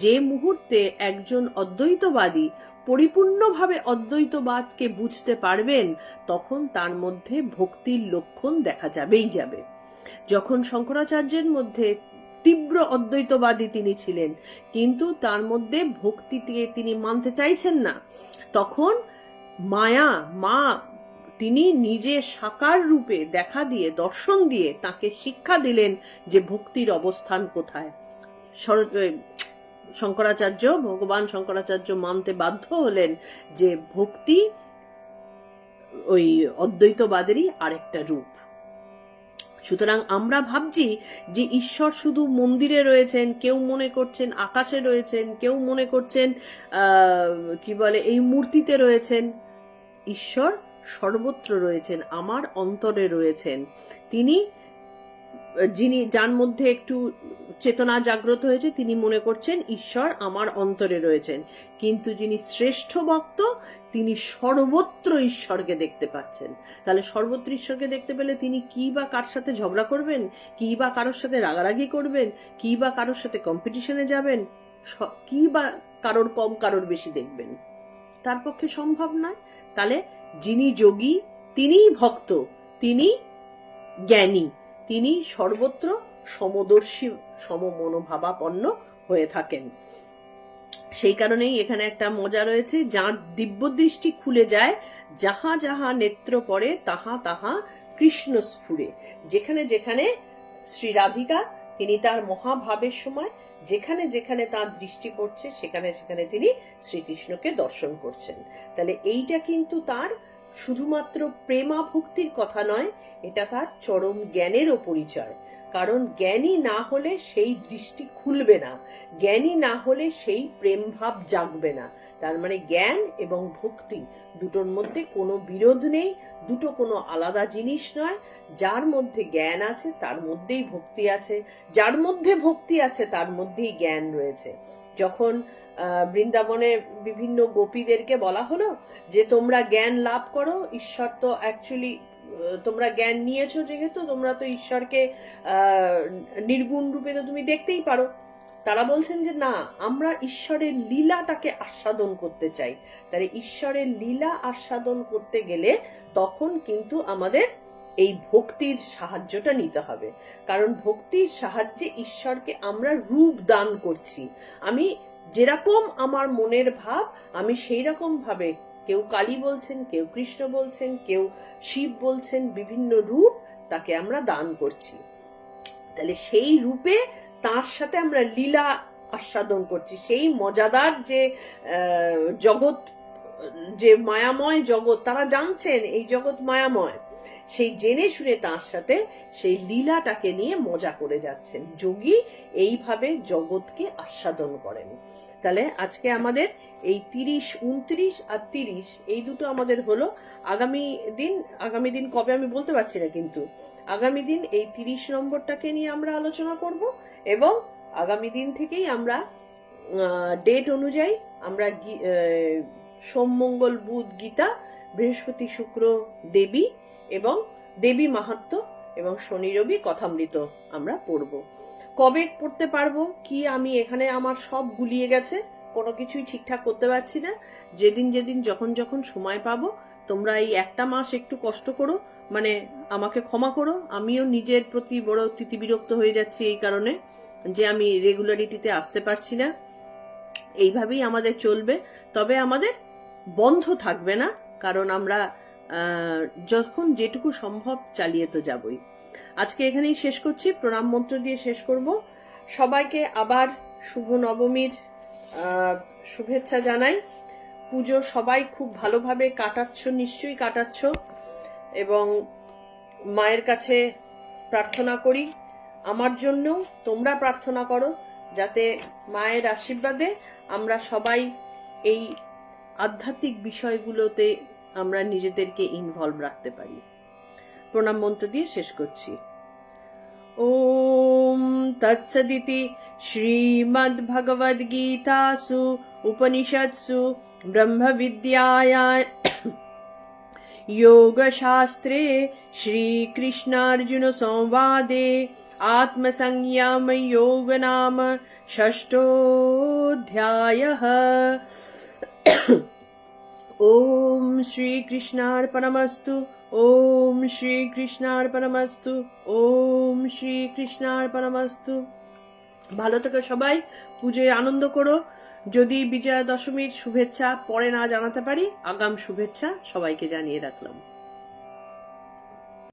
যে মুহূর্তে একজন অদ্বৈতবাদী পরিপূর্ণভাবে অদ্বৈতবাদকে বুঝতে পারবেন, তখন তার মধ্যে ভক্তির লক্ষণ দেখা যাবেই যাবে। যখন শঙ্করাচার্যের মধ্যে তীব্র অদ্বৈতবাদী তিনি ছিলেন, কিন্তু তার মধ্যে ভক্তিকে তিনি মানতে চাইছেন না, তখন মা তিনি নিজে সাকার রূপে দেখা দিয়ে, দর্শন দিয়ে তাকে শিক্ষা দিলেন যে ভক্তির অবস্থান কোথায়। শঙ্করাচার্য, ভগবান শঙ্করাচার্য মানতে বাধ্য হলেন যে ভক্তি ওই অদ্বৈতবাদেরই আরেকটা রূপ। সুতরাং আমরা ভাবছি যে ঈশ্বর শুধু মন্দিরে রয়েছেন, কেউ মনে করছেন আকাশে রয়েছেন, কেউ মনে করছেন কি বলে এই মূর্তিতে রয়েছেন। ঈশ্বর সর্বত্র রয়েছেন, আমার অন্তরে রয়েছেন। তিনি যার মধ্যে একটু চেতনা জাগ্রত হয়েছে, তিনি মনে করছেন ঈশ্বর আমার অন্তরে রয়েছেন। কিন্তু যিনি শ্রেষ্ঠ ভক্ত, তিনি সর্বত্র ঈশ্বরকে দেখতে পাচ্ছেন। তাহলে সর্বত্র ঈশ্বরকে দেখতে পেলে তিনি কি বা কার সাথে ঝগড়া করবেন, কি বা কারোর সাথে রাগারাগি করবেন, কি বা কারোর সাথে কম্পিটিশনে যাবেন, কি বা কারোর কম কারোর বেশি দেখবেন? তার পক্ষে সম্ভব নয়। তাহলে যিনি যোগী, তিনিই ভক্ত, তিনি জ্ঞানী, তিনি সর্বত্র সমদর্শী, সমমনোভাবাপন্ন হয়ে থাকেন। সেই কারণেই এখানে একটা মজা রয়েছে, যার দিব্য দৃষ্টি খুলে যায়, যাহা যাহা নেত্র পড়ে তাহা তাহা কৃষ্ণ স্ফুরে। যেখানে যেখানে শ্রী রাধিকা তিনি তার মহাভাবের সময় যেখানে যেখানে তার দৃষ্টি পড়ছে, সেখানে সেখানে তিনি শ্রীকৃষ্ণকে দর্শন করছেন। তাহলে এইটা কিন্তু তার শুধুমাত্র প্রেমা ভক্তির কথা নয়, এটা তার চরম জ্ঞানেরও পরিচয়। কারণ জ্ঞানী না হলে সেই দৃষ্টি খুলবে না, জ্ঞানী না হলে সেই প্রেম ভাব জাগবে না। তার মানে জ্ঞান এবং ভক্তি দুটোর মধ্যে কোনো বিরোধ নেই, দুটো কোনো আলাদা জিনিস নয়। যার মধ্যে জ্ঞান আছে তার মধ্যেই ভক্তি আছে, যার মধ্যে ভক্তি আছে তার মধ্যেই জ্ঞান রয়েছে। যখন বৃন্দাবনে বিভিন্ন গোপীদেরকে বলা হলো যে তোমরা জ্ঞান লাভ করো, ঈশ্বর তো অ্যাকচুয়ালি তোমরা জ্ঞান নিয়েছো যেহেতু তোমরা তো ঈশ্বরকে নির্গুণ রূপে তো তুমি দেখতেই পারো। তারা বলছেন যে না, আমরা ঈশ্বরের লীলাটাকে আস্বাদন করতে চাই। তাহলে ঈশ্বরের লীলা আস্বাদন করতে গেলে তখন কিন্তু আমাদের এই ভক্তির সাহায্যটা নিতে হবে, কারণ ভক্তির সাহায্যে ঈশ্বরকে আমরা রূপ দান করছি। আমি যেরকম আমার মনের ভাব আমি সেই রকম ভাবে, কেউ কালী বলছেন, কেউ কৃষ্ণ বলছেন, কেউ শিব বলছেন, বিভিন্ন রূপ তাকে আমরা দান করছি। তাহলে সেই রূপে তার সাথে আমরা লীলা আস্বাদন করছি। সেই মজাদার যে জগৎ, যে মায়াময় জগৎ, তারা জানছেন এই জগৎ মায়াময়, সেই জেনে শুনে তার সাথে সেই লীলাটাকে নিয়ে মজা করে যাচ্ছেন। যোগী এইভাবে জগৎকে আস্বাদন করেন। তাহলে আজকে আমাদের এই 30, 29 আর 30 এই দুটো আমাদের হলো। আগামী দিন কবে আমি বলতে পারছি না, কিন্তু আগামী দিন এই 30 নম্বরটাকে নিয়ে আমরা আলোচনা করব, এবং আগামী দিন থেকেই আমরা ডেট অনুযায়ী আমরা সোম মঙ্গল বুধ গীতা, বৃহস্পতি শুক্র দেবী এবং দেবী মাহাত্ম্য, এবং শনি রবি কথামৃত আমরা পড়ব। কবে পড়তে পারবো কি আমি এখানে আমার সব গুলিয়ে গেছে, কোনো কিছুই ঠিকঠাক করতে পারছি না। যেদিন যখন সময় পাবো, তোমরা এই একটা মাস একটু কষ্ট করো, মানে আমাকে ক্ষমা করো। আমিও নিজের প্রতি বড় তিতিবিরক্ত হয়ে যাচ্ছি এই কারণে যে আমি রেগুলারিটিতে আসতে পারছি না। এইভাবেই আমাদের চলবে, তবে আমাদের বন্ধ থাকবে না, কারণ আমরা যখন যেটুকু সম্ভব চালিয়ে তো যাবই। আজকে এখানেই শেষ করছি, প্রণাম মন্ত্র দিয়ে শেষ করব। সবাইকে আবার শুভ নবমীর শুভেচ্ছা জানাই। পুজো সবাই খুব ভালোভাবে কাটাচ্ছ, নিশ্চয়ই কাটাচ্ছ, এবং মায়ের কাছে প্রার্থনা করি আমার জন্য, তোমরা প্রার্থনা করো যাতে মায়ের আশীর্বাদে আমরা সবাই এই আধ্যাত্মিক বিষয়গুলোতে আমরা নিজেদেরকে ইনভলভ রাখতে পারি। প্রণাম মন্ত্র দিয়ে শেষ করছি। ওম তৎসদিতি শ্রীমদ্ভগবদ্গীতাসু উপনিষৎসু ব্রহ্মবিদ্যায়াং योगशास्त्रे श्रीकृष्णार्जुन संवादे आत्मसंयम योग नाम षष्ठोऽध्यायः। ओम श्रीकृष्णार्पणमस्तु, ओम श्रीकृष्णार्पणमस्तु, ओम श्रीकृष्णार्पणमस्तु। ভালো থেকো সবাই, পুজোয় আনন্দ করো। যদি বিজয়া দশমীর শুভেচ্ছা পরে না জানাতে পারি, আগাম শুভেচ্ছা সবাইকে জানিয়ে রাখলাম।